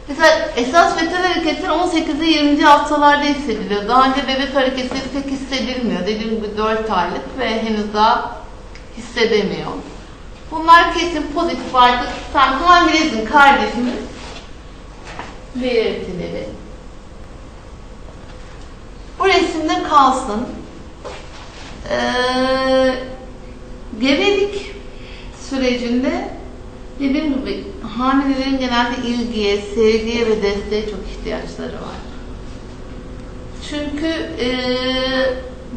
Mesela esas fetal hareketler 18 ile 20. haftalarda hissediliyor. Daha önce bebek hareketleri pek hissedilmiyor. Dediğim gibi 4 aylık ve henüz daha hissedemiyor. Bunlar kesin pozitif, artık sen hamilesin kardeşimiz belirtileri. Bu resimde kalsın. Gebelik sürecinde dediğim gibi hamilelerin genelde ilgiye, sevgiye ve desteğe çok ihtiyaçları var. Çünkü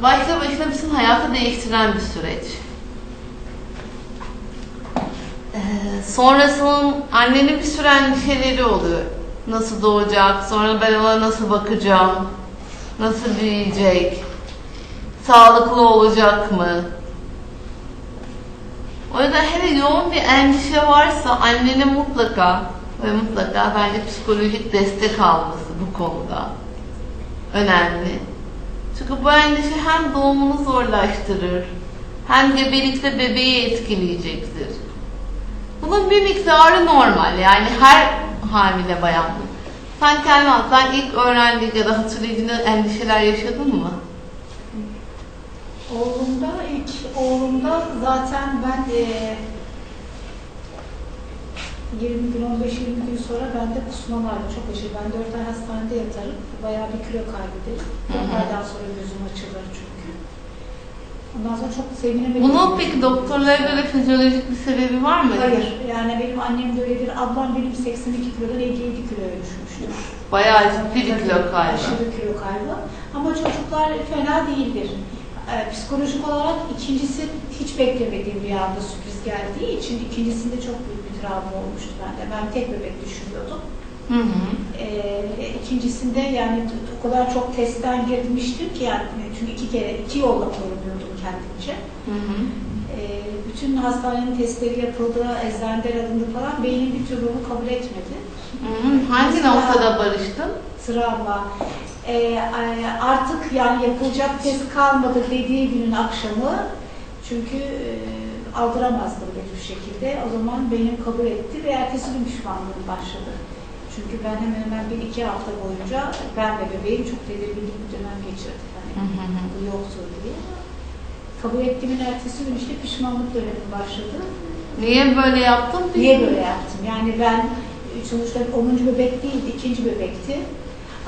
başlı başına bütün hayatı değiştiren bir süreç. Sonrasının annenin bir sürü endişeleri oluyor. Nasıl doğacak, sonra ben ona nasıl bakacağım, nasıl büyüyecek, sağlıklı olacak mı? O yüzden hele yoğun bir endişe varsa annenin mutlaka ve mutlaka bence psikolojik destek alması bu konuda önemli. Çünkü bu endişe hem doğumunu zorlaştırır, hem gebelikte bebeği etkileyecektir. Bunun bir miktarı normal, yani her hamile bayan. Sen kendin ilk öğrendiğin ya da hatırlayıcında endişeler yaşadın mı? Oğlumda zaten ben 20 gün, 15-20 gün sonra bende kusmalardı çok aşırı. Ben 4 ay hastanede yatarım. Bayağı bir kilo kaybederim. 4 aydan sonra gözüm açılır çünkü. Ondan sonra çok sevinemedim. Bunun peki doktorlara göre fizyolojik bir sebebi var mı? Hayır. Yani benim annem de öyledir. Ablam benim 82 kilodan 57 kiloya düşmüştür. Bayağı ciddi bir kilo kaybı. Aşırı kilo kaybı. Ama çocuklar fena değildir. Psikolojik olarak ikincisi hiç beklemediğim bir anda sürpriz geldiği için ikincisinde çok büyük bir travma olmuştu bende. Ben tek bebek düşünüyordum. İkincisinde yani o kadar çok testten girmiştim ki yani çünkü iki yolla korunuyordum kendimce. Bütün hastanenin testleri yapıldı, eczaneden alındı falan, beynim bir türlü onu kabul etmedi. Hangi noktada barıştın? Travma. Artık yani yapılacak test kalmadı dediği günün akşamı, çünkü aldıramazdım hiçbir şekilde. O zaman benim kabul etti ve ertesi gün pişmanlığım başladı. Çünkü ben hemen 1-2 hafta boyunca ben ve bebeğim çok tedirginlik bir dönem geçirdik. Hani bu yoktur diye. Kabul ettiğimin ertesi gün işte pişmanlık dönemi başladı. Niye böyle yaptın? Niye böyle yaptım? Yani ben sonuçta 10. bebek değildi, 2. bebekti.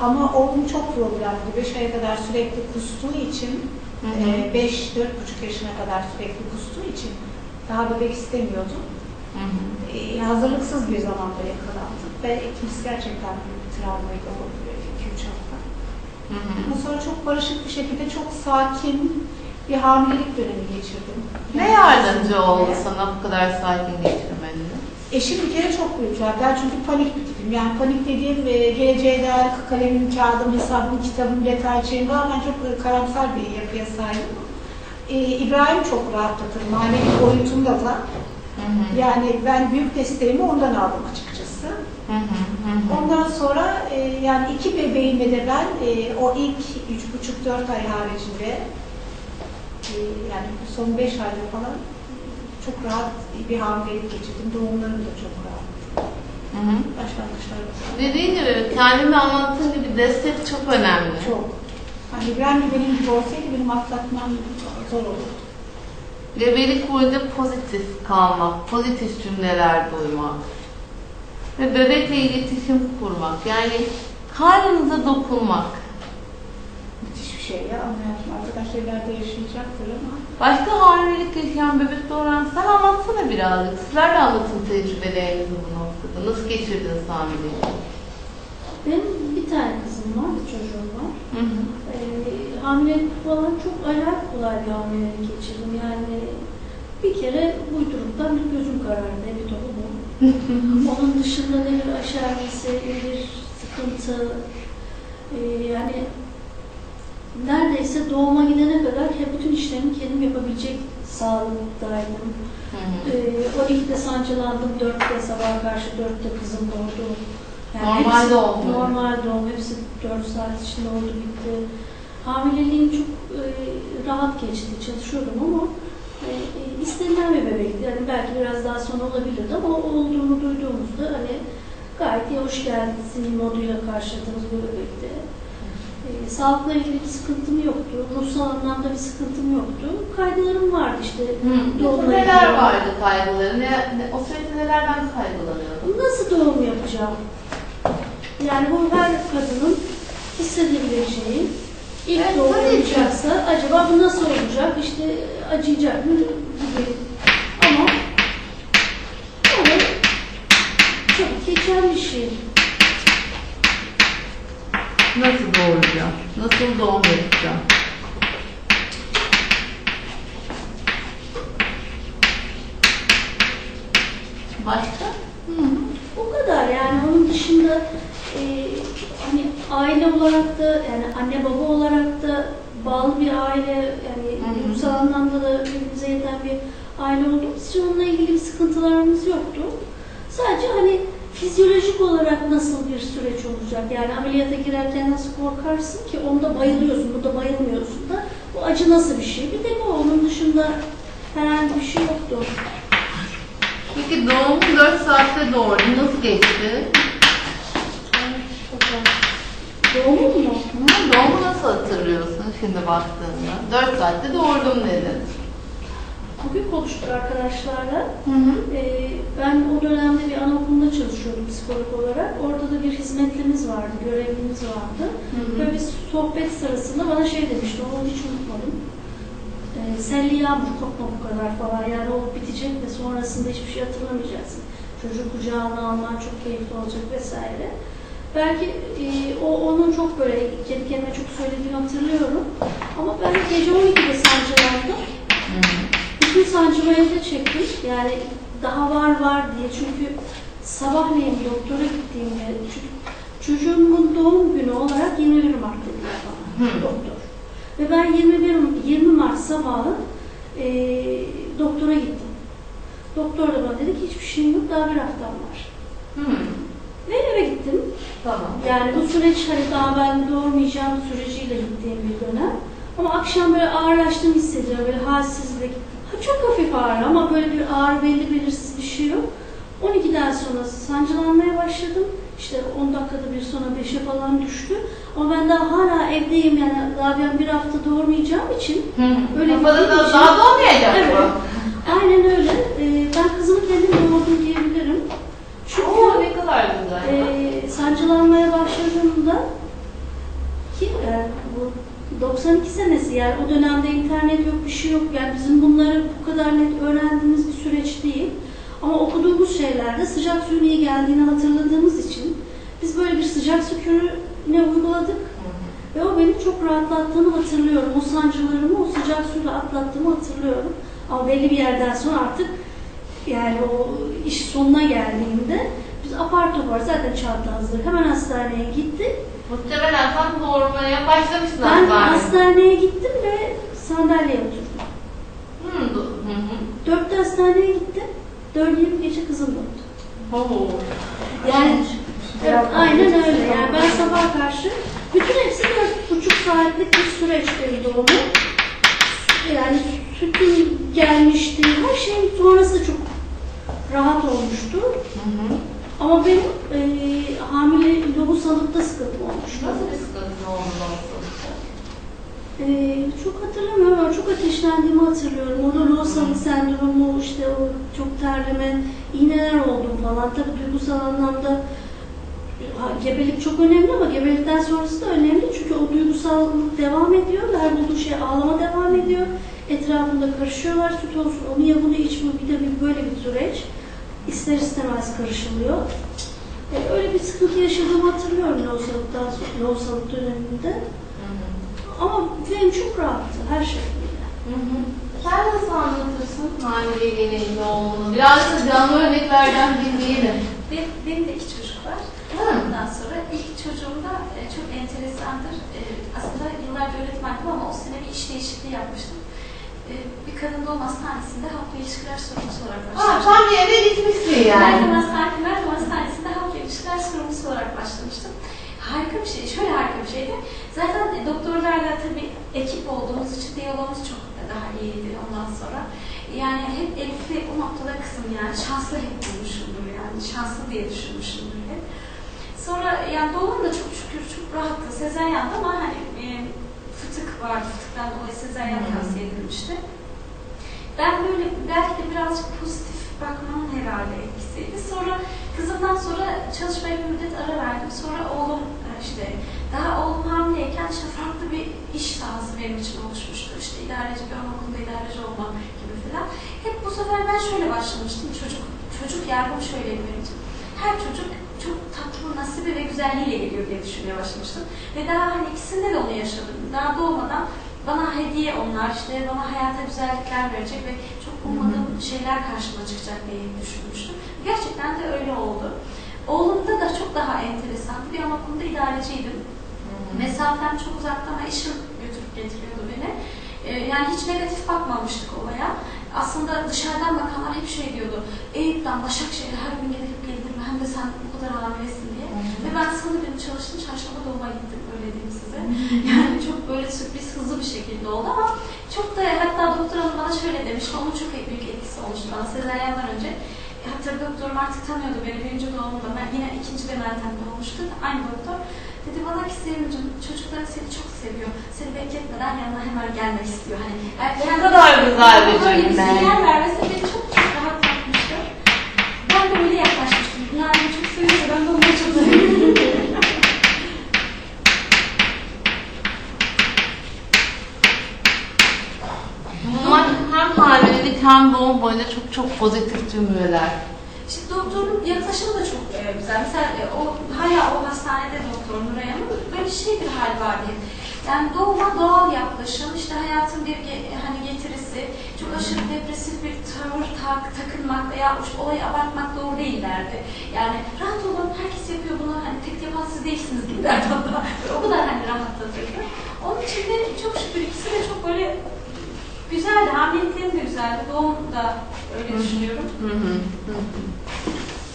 Ama oğlum çok problemli. 5 aya kadar sürekli kustuğu için, 5-4,5 yaşına kadar sürekli kustuğu için daha bebek istemiyordum. Hazırlıksız bir zamanda yakalandık ve ikimiz gerçekten büyük bir travmayla oldu 2-3 hafta. Ondan sonra çok barışık bir şekilde, çok sakin bir hamilelik dönemi geçirdim. Ne yardımcı oldu sana bu kadar sakin geçirmeni? Eşim bir kere çok büyük yardım. Ben çünkü panik bir tipim. Yani panik dediğim geleceğe dair kalemim, kağıdım, hesabım, kitabım, detaycıyım var. Ben çok karamsar bir yapıya sahibim. İbrahim çok rahatlatır. Manevi boyutunda da. Yani ben büyük desteğimi ondan aldım açıkçası. Ondan sonra yani 2 bebeğime de ben o ilk 3,5-4 ay haricinde yani son 5 ayda falan çok rahat bir hamilelik geçirdim. Doğumlarım da çok rahat. Başlangıçlarda. Dediğin gibi, kendimi anlattığın gibi destek çok önemli. Çok. Hani İbrahim de benim gibi olsaydı benim atlatmam zor olurdu. Gebelik boyunca pozitif kalmak, pozitif cümleler duymak ve bebekle iletişim kurmak, yani karnınıza dokunmak. Müthiş bir şey ya. Anlayatım. Arkadaşlar ileride yaşayacaktır ama. Başka hamilelik yaşayan, bebek doğuran, sen anlatsana birazcık. Sizler de anlatın tecrübelerinizi bu noktada. Nasıl geçirdiniz hamileliği? Benim bir tane kızım var, bir çocuğum var. Hamilelik falan çok acayip kolay bir hamilelik geçirdim. Yani bir kere uyduruktan bir gözüm karardı, bir topu bu. Onun dışında ne bir aşermesi, ne bir sıkıntı, yani neredeyse doğuma gidene kadar hep bütün işlerimi kendim yapabilecek sağlıktaydım. 12'de sancılandım, 4'te sabah karşı 4'te kızım doğdu. Yani Normal doğum. Normal doğum, hepsi 4 saat içinde oldu, bitti. Hamileliğim çok rahat geçti, çalışıyordum ama istenilen bir bebekti. Yani belki biraz daha sonra olabilirdi ama olduğunu duyduğumuzda hani gayet iyi, hoş geldin moduyla karşıladığımız bir bebekti. Sağlıkla ilgili bir sıkıntım yoktu, ruhsal anlamda bir sıkıntım yoktu. Kaygılarım vardı işte. Neler vardı kaygıları? O süreçte nelerden kaygılanıyordun? Nasıl doğum yapacağım? Yani bu her kadının hissedebileceği, ilk doğum yapacaksa acaba bu nasıl olacak, işte acıyacak mı gibi. Ama yani çok geçen bir şey. Nasıl doğuracağım? Nasıl doğum yapacağım? Başka? O kadar yani, onun dışında hani aile olarak da, yani anne baba olarak da bağlı bir aile, yani duygusal anlamda da birbirimize yeten bir aile olduğumuz için onunla ilgili bir sıkıntılarımız yoktu. Sadece hani fizyolojik olarak nasıl bir süreç olacak, yani ameliyata girerken nasıl korkarsın ki, onda bayılıyorsun, burada bayılmıyorsun da, bu acı nasıl bir şey, bir de bu, onun dışında herhangi bir şey yoktu. Peki doğumu 4 saatte doğurdun. Nasıl geçti? Doğum mu? Doğumu nasıl hatırlıyorsun şimdi baktığında? 4 saatte doğurdum dedin. Bugün konuştuk arkadaşlarla. Ben o dönemde bir anaokulunda çalışıyordum psikolog olarak. Orada da bir hizmetlimiz vardı, görevlimiz vardı. Ve biz sohbet sırasında bana şey demişti, onu hiç unutmadım. Selli yağmur, korkma bu kadar falan, yani o bitecek ve sonrasında hiçbir şey hatırlamayacaksın. Çocuğu kucağına alman çok keyifli olacak vesaire. Belki onun çok böyle kendi kendime çok söylediğini hatırlıyorum. Ama ben gece 12'de sancılandım. Bütün sancımı evde çektim. Yani daha var diye, çünkü sabahleyin doktora gittiğimde, çocuğumun doğum günü olarak 21 Mart dediler bana doktor. Ve ben 20 Mart sabahı doktora gittim. Doktor da bana dedi ki hiçbir şeyim yok, daha bir haftam var. Ve eve gittim. Tamam. Yani bu süreç hani daha ben doğurmayacağım süreciyle gittiğim bir dönem. Ama akşam böyle ağırlaştığımı hissediyorum, böyle halsizlik. Çok hafif ağrı ama böyle bir ağrı, belirsiz bir şey yok. 12'den sonra sancılanmaya başladım. İşte 10 dakikada bir, sonra 5'e falan düştü. Ama ben daha hala evdeyim, yani daha ben bir hafta doğurmayacağım için. Öyle daha doğmayacak evet. mı? Aynen öyle. Ben kızımı kendim doğurdum diyebilirim. Çünkü ne kadar güzel. Sancılanmaya başladığımda ki bu 92 senesi, yani o dönemde internet yok, bir şey yok. Yani bizim bunları bu kadar net öğrendiğimiz bir süreç değil. Ama okuduğumuz şeylerde sıcak suyun iyi geldiğini hatırladığımız için biz böyle bir sıcak su kürüne uyguladık. Ve o beni çok rahatlattığını hatırlıyorum. O sancılarımı o sıcak suyla atlattığımı hatırlıyorum. Ama belli bir yerden sonra artık, yani o iş sonuna geldiğinde biz apar topar zaten çantamızdır, hemen hastaneye gittik. Muhtemelen sen doğurmaya başlamışsın Ben hastaneye gittim ve sandalyeye oturdum. 4'te hastaneye gittim, 4'e gece kızım doğdu. Yani evet, aynen öyle. Yani ben sabah karşı, bütün hepsi 4,5 saatlik bir süreçti doğumu. Yani sütüm gelmişti, her şey sonrası da çok rahat olmuştu. Ama benim hamile lohusalıkta sıkıntı olmuştu. Nasıl bir sıkıntı oldu lohusalıkta? Çok hatırlamıyorum ama çok ateşlendiğimi hatırlıyorum. Orada lohusalık sendromu, işte o çok terleme, iğneler oldum falan. Tabii duygusal anlamda gebelik çok önemli ama gebelikten sonrası da önemli. Çünkü o duygusallık devam ediyor. Her bulduğu şey ağlama devam ediyor. Etrafında karışıyorlar. Süt olsun, onu ya bunu iç, bu bir de böyle bir süreç. İster istemez karışılıyor. Öyle bir sıkıntı yaşadığımı hatırlıyorum lohusalık döneminde. Ama benim çok rahattı her şekilde. Sen nasıl anlatırsın hamileliğini, doğumunu? Biraz da canlı örneklerden dinleyelim. Benim de 2 çocuk var. Ondan sonra ilk çocuğumda çok enteresandır. Aslında yıllarca öğretmendim ama o sene bir iş değişikliği yapmıştım. Bir kadın doğum hastanesinde halkla ilişkiler sorumlusu olarak başlamıştım. Tam yere gitmişsin yani. Mertem Hastanesi'nde halkla ilişkiler sorumlusu olarak başlamıştım. Harika bir şey, şöyle harika bir şeydi. Zaten doktorlarla tabii ekip olduğumuz için diyalogumuz çok daha iyiydi ondan sonra. Yani hep Elif'i o noktada kızım yani şanslı hep bulmuşumdur yani şanslı diye düşünmüşümdür hep. Sonra yani doğum da çok şükür çok rahattı. Sezaryen ama hani fıtık vardı, fıtıktan dolayı sezaryen tavsiye edilmişti. Ben böyle belki de birazcık pozitif bakmanın herhalde etkisiydi. Sonra kızımdan sonra çalışmaya bir müddet ara verdim. Sonra oğlum işte daha oğlum hamileyken işte farklı bir iş sahası benim için oluşmuştu. İşte idareci bir anaokulunda idareci olmak gibi falan. Hep bu sefer ben şöyle başlamıştım. Çocuk yardım şöyleydi benim için. Her çocuk çok tatlı, nasibi ve güzelliğiyle geliyor diye düşünmeye başlamıştım. Ve daha hani ikisinde de onu yaşadım. Daha doğmadan bana hediye onlar, işte bana hayata güzellikler verecek ve çok ummadığım şeyler karşıma çıkacak diye düşünmüştüm. Gerçekten de öyle oldu. Oğlumda da çok daha enteresan. Bir anaokulunda idareciydim. Mesafem çok uzakta ama işim götürüp getiriyordu beni. Yani hiç negatif bakmamıştık olaya. Aslında dışarıdan bakanlar hep şey diyordu. Eyüp'ten Başakşehir'e her gün gidip geldim hem de sen bu kadar hamilesin diye. Ve ben salı günü çalıştım, çarşamba doğuma gittim, öyle diyeyim size. Yani çok böyle sürpriz, hızlı bir şekilde oldu ama çok da hatta doktor hanım bana şöyle demişti, onun çok büyük etkisi olmuştu bana sezaryenler önce. Hatta doktorum artık tanıyordu beni, birinci doğumda, ben yine ikinci de Meltem'de olmuştu, aynı doktor. Dedi bana ki Sevimciğim, çocuklar seni çok seviyor, seni bekletmeden yanına hemen gelmek istiyor. Hani Ne kadar güzel bir cümle. Sinyal vermesi beni çok rahat yapmıştı. Ben de öyle yaklaşmıştım. Yani çok seviyorsa ben de onları çok seviyorum. Bunlar hem hamilelik hem doğum boyunca çok pozitif cümleler. Şimdi doktorun yaklaşımı da çok güzel. Mesela hala o hastanede doktor Nuray Hanım böyle bir hal vardı. Yani doğuma doğal yaklaşım, işte hayatın bir hani getirisi, çok aşırı depresif bir tavır takınmak veya işte olayı abartmak doğru değil derdi. Yani rahat olun, herkes yapıyor bunu, hani tek yapan siz değilsiniz gibi derdi hatta. O kadar hani rahatlatırdı. Onun için de çok şükür ikisi de çok böyle güzeldi, hamileliklerim de güzeldi, doğum da öyle düşünüyorum.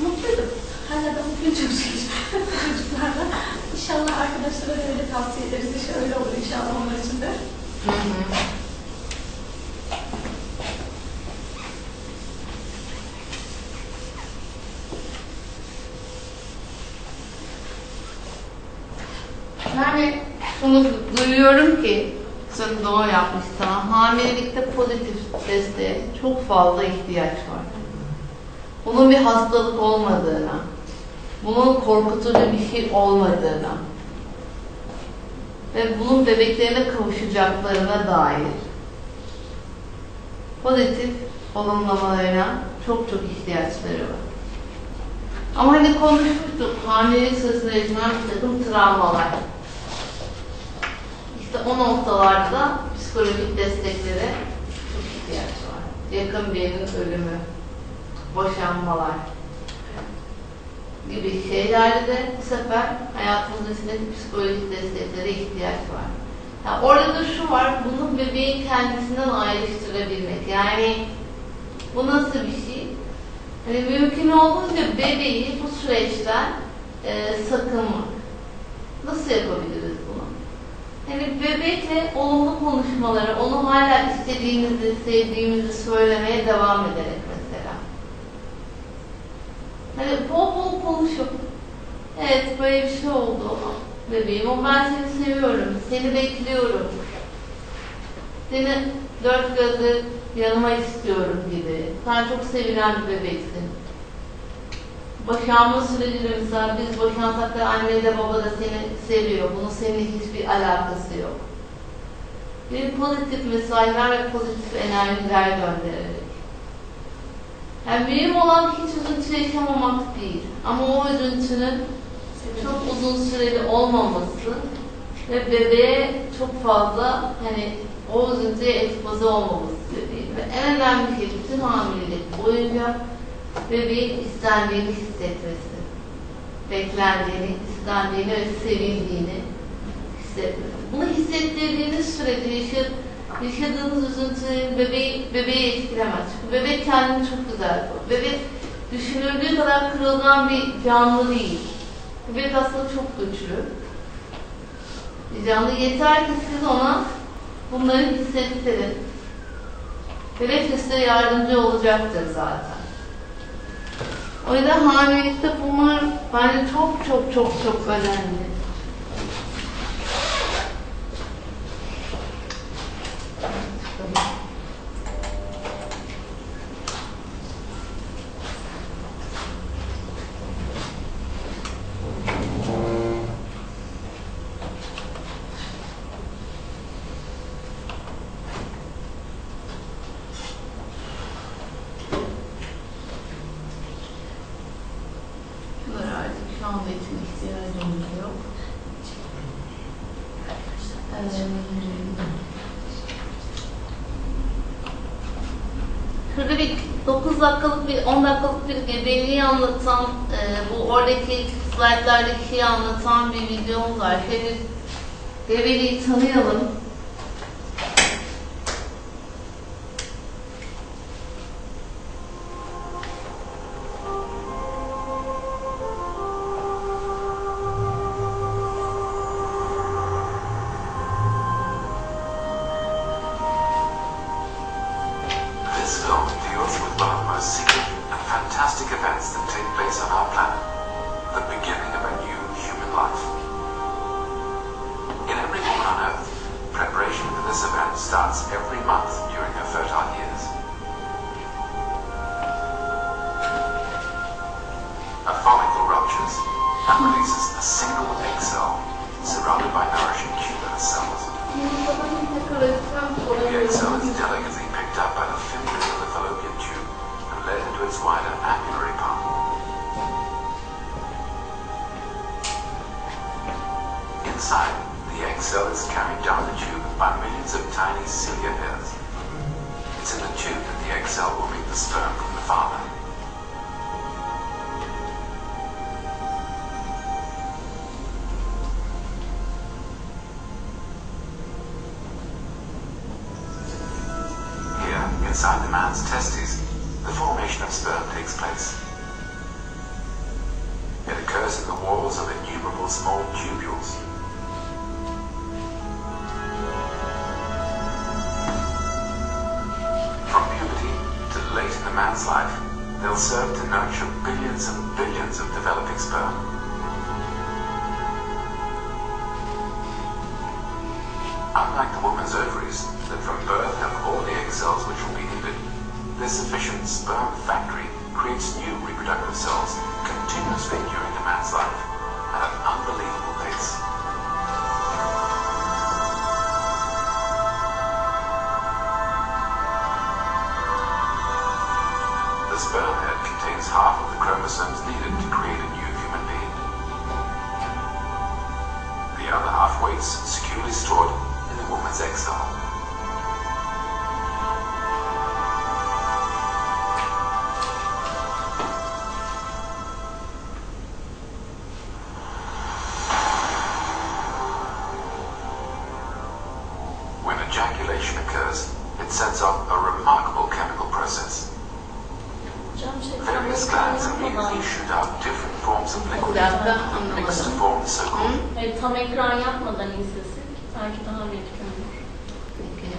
Mutluydum. Hala da mutluyum çocuklarla. İnşallah arkadaşlara da öyle tavsiye ederiz. İşte öyle olur inşallah onlar için de. Yani şunu duyuyorum ki sen doğum yapmışsan hamilelikte pozitif desteğe çok fazla ihtiyaç var. Bunun bir hastalık olmadığına, bunun korkutucu bir şey olmadığına ve bunun bebeklerine kavuşacaklarına dair pozitif olumlamalarına çok ihtiyaçları var. Ama hani konuşmuştuk, hamilelik sırasında yaşanan bir takım travmalar. İşte o noktalarda psikolojik desteklere çok ihtiyaç var. Yakın birinin ölümü, boşanmalar gibi şeylerde de bu sefer hayatımızın içindeki psikolojik desteklere ihtiyaç var. Yani orada da şu var, bunu bebeğin kendisinden ayrıştırabilmek. Yani bu nasıl bir şey? Hani mümkün olduğunca bebeği bu süreçten sakınmak. Nasıl yapabiliriz bunu? hani bebekle olumlu konuşmaları, onu hala istediğimizi, sevdiğimizi söylemeye devam ederek mesela. Hani bol bol konuşup, evet böyle bir şey oldu bebeğim, ama ben seni seviyorum, seni bekliyorum. Seni dört gözle yanıma istiyorum gibi. Sen çok sevilen bir bebeksin. Boşanma sürecinde mesela biz boşansak da anne de baba da seni seviyor. Bunun seninle hiçbir alakası yok. Bir pozitif mesajlar ve pozitif enerjiler göndererek. Yani mühim olan hiç üzüntü yaşamamak değil. Ama o üzüntünün çok uzun süreli olmaması ve bebeğe çok fazla hani o üzüntüye expose olmaması değil. Ve en önemli şey bütün hamilelik boyunca bebeğin istendiğini hissetmesi, beklendiğini, istendiğini ve sevildiğini hissetmesi. Bunu hissettirdiğiniz sürece yaşadığınız üzüntü bebeği etkilemez. Çünkü bebek kendini çok güzel koruyor. Bebek düşünüldüğü kadar kırılgan bir canlı değil. Bebek aslında çok güçlü bir canlı. Yeter ki siz ona bunları hissettirin. Bebek de size yardımcı olacaktır zaten. O yüzden hamilelikte bunlar bence çok önemli. Şu anda için ihtiyacımız yok. Şurada bir 9 dakikalık bir 10 dakikalık bir gebeliği anlatan bu oradaki slaytlardaki şeyi anlatan bir videomuz var. Şöyle gebeliği tanıyalım. Inside, the egg cell is carried down the tube by millions of tiny cilia hairs. It's in the tube that the egg cell will meet the sperm from the father. Here, inside the man's testes, the formation of sperm takes place. It occurs in the walls of innumerable small tubules. From puberty to late in the man's life, they'll serve to nurture billions and billions of developing sperm. Unlike the woman's ovaries, that from birth have all the egg cells which will be needed, this efficient sperm factory creates new reproductive cells continuously during the man's life at an unbelievable pace. The sperm head contains half of the chromosomes needed to create a new human being. The other half waits securely stored in the woman's egg cell. When ejaculation occurs, it sets off a remarkable chemical process. Various glands immediately shoot out different forms of liquid, mixed to form the so-called Tam ekran yapmadan izlesin. Belki daha netken olur. Peki.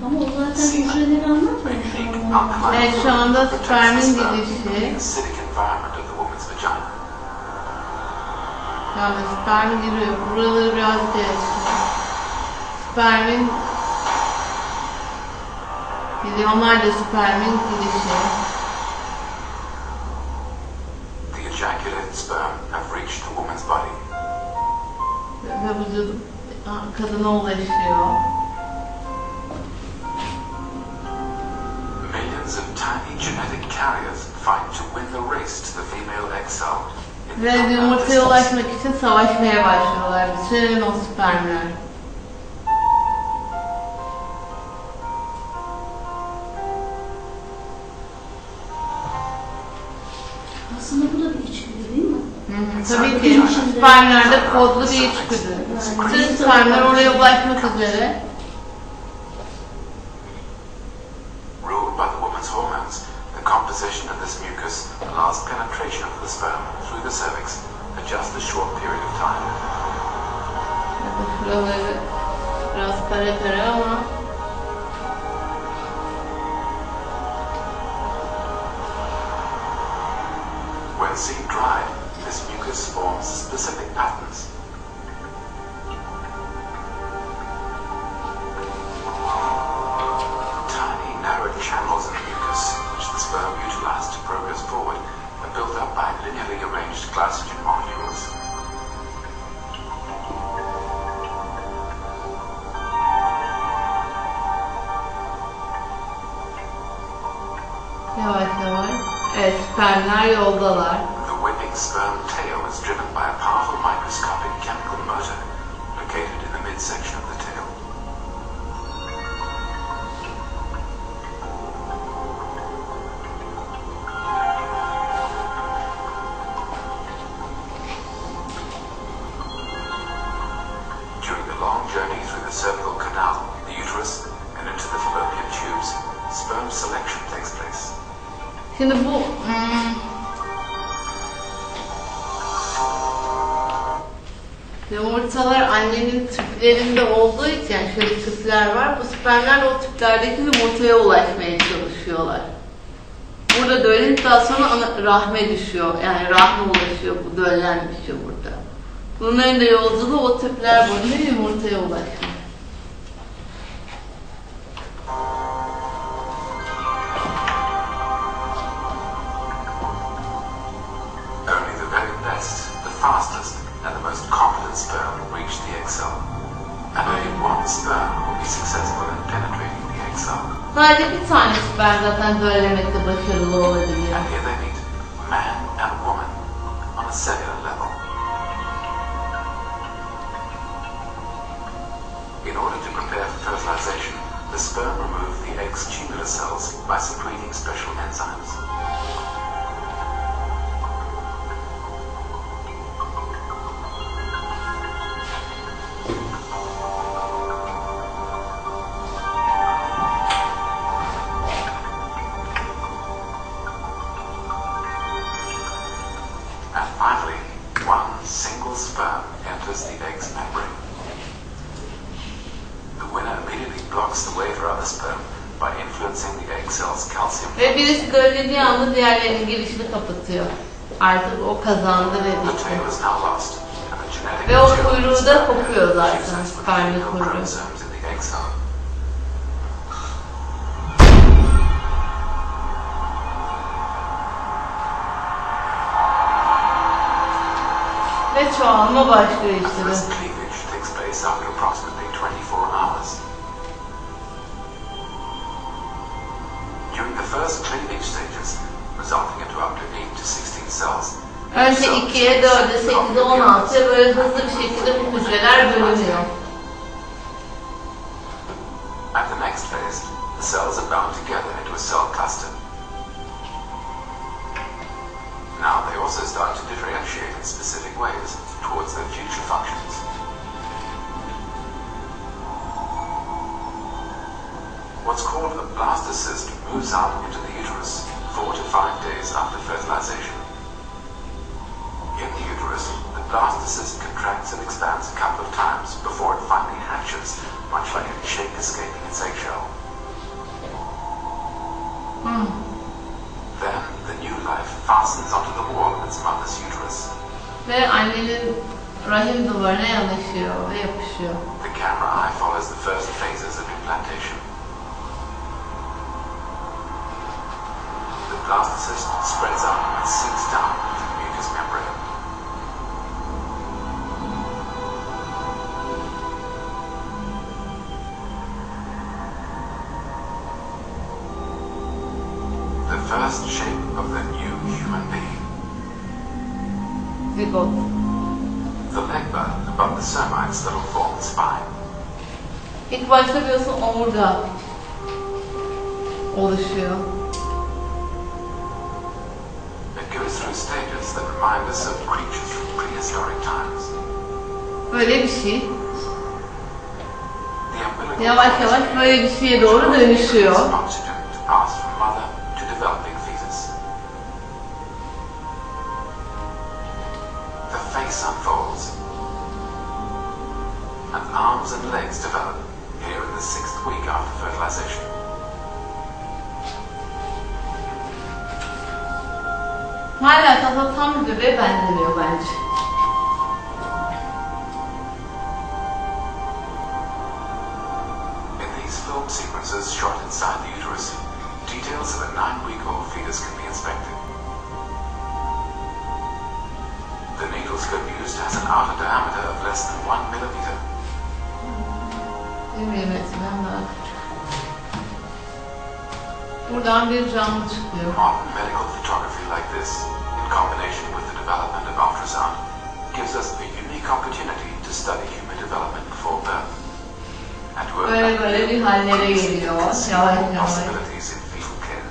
Ama o zaten hücreleri anlatmıyor. Evet, şu anda spermin girişi. acidic environment of the woman's vagina. Yani sperm giriyor. Buraları biraz değişiyor. Spermin normalde spermin girişi. The ejaculated sperm have reached the woman's body. Ve vücudu kadına ulaşıyor. Millions of tiny genetic carriers fight to win the race to the female egg cell. Ve yumurtaya ulaşmak için savaşmaya başlıyorlar. Bütün o spermler. Aslında bu da bir içgüdü değil mi? Tabii ki spermlerde kodlu bir içgüdü. Bütün spermler oraya ulaşmak üzere. Ruled by the woman's hormones, the composition of this mucus allows penetration of the sperm through the cervix for just a short period of time. Şuraları biraz kara kara ama When seen dried, this mucus forms specific patterns. Tiny, narrow channels in the mucus, which the sperm utilize to progress forward, are built up by linearly arranged glycogen molecules. yavaş yavaş. Evet, spermler yoldalar. The whipping sperm tail is driven by a powerful microscopic chemical motor located in the midsection of the tail. During the long journey through the cervical canal, the uterus, and into the fallopian tubes, sperm selection takes place. Şimdi bu yumurtalar annenin tüplerinde olduğu için, yani şöyle tüpler var. Bu spermler o tüplerdeki yumurtaya ulaşmaya çalışıyorlar. Burada döllendikten sonra rahme düşüyor. Yani rahme ulaşıyor bu döllenmiş yumurta. Bunların da yolculuğu o tüpler boyunca yumurtaya ulaşıyor. Only the very best, the fastest, and the most competent sperm reach the egg cell. And only one sperm will be successful in penetrating the egg cell. Sadece bir tane sperm zaten döllemekte başarılı olabiliyor. And here they meet, man and woman, on a cellular level. In order to prepare for fertilization, the sperm remove the egg's tubular cells by secreting special enzymes. And finally, one single sperm enters the egg's membrane. The winner immediately blocks the way for other sperm by influencing the egg cell's calcium. Ve birisi döllediği anda diğerlerinin girişini kapatıyor. Artık o kazandı ve The bitti. tail is now lost, and the genetic Ve o material kuyruğu is da now kopuyor zaten, fused with the spermin female kuyruğu. chromosomes in the egg cell. Ve çoğalma başlıyor işte. This cleavage takes place after approximately 24 hours. During the first cleavage stages, resulting into up to 8 to 16 cells, Önce 2'ye, 4'e, 8'e, 16'ya böyle hızlı bir şekilde bu hücreler bölünüyor. at the next phase, the cells are bound together into a cell cluster. Now they also start to differentiate in specific ways towards their future functions. What's called a blastocyst moves out into the uterus 4 to 5 days after fertilization. In the uterus, the blastocyst blastocyst contracts and expands a couple of times before it finally hatches, much like a chick escaping its eggshell. Then the new life fastens onto the wall of its mother's uterus. Ve annenin rahim duvarına yanaşıyor ve yapışıyor. The camera eye follows the first phases of implantation. The blastocyst spreads out and sinks down into the mucous membrane. The first shape of the new human being. Zigot. The leg bone above the somites that will form the spine. İlk başta biliyorsun omurga oluşuyor. It goes through stages that remind us of creatures from prehistoric times. Böyle bir şey. The umbilical Yavaş cord yavaş böyle bir şeye doğru dönüşüyor. oxygen to pass from mother to developing fetus. The face unfolds, and arms and legs develop here in the 6th week after fertilization. Hala tadı tam bir bebeğe benzemiyor bence. In these film sequences shot inside the uterus, details of a 9-week-old fetus can be inspected. The needle scope used has an outer diameter of less than 1 millimeter. Benim yemesinden daha küçük. Buradan bir canlı çıkıyor. Modern medical photography like this, in combination with the development of ultrasound, gives us a unique opportunity to study human development before birth. And to Böyle bir hallere geliyor. Yavaş yavaş. possibilities in fetal care.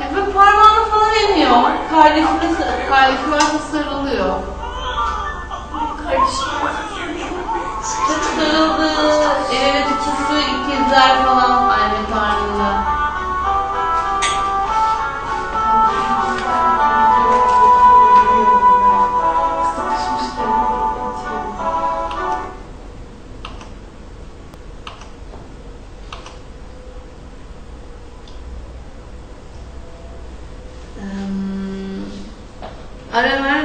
Ya böyle parmağını falan emiyor. Kardeşime sarılıyor. Kardeşim. When a new human being sees Çok a baby sarıldı. for the first time, El ele tutuştu. İkizler falan anne karnında. Sıkışmış da Ara ver.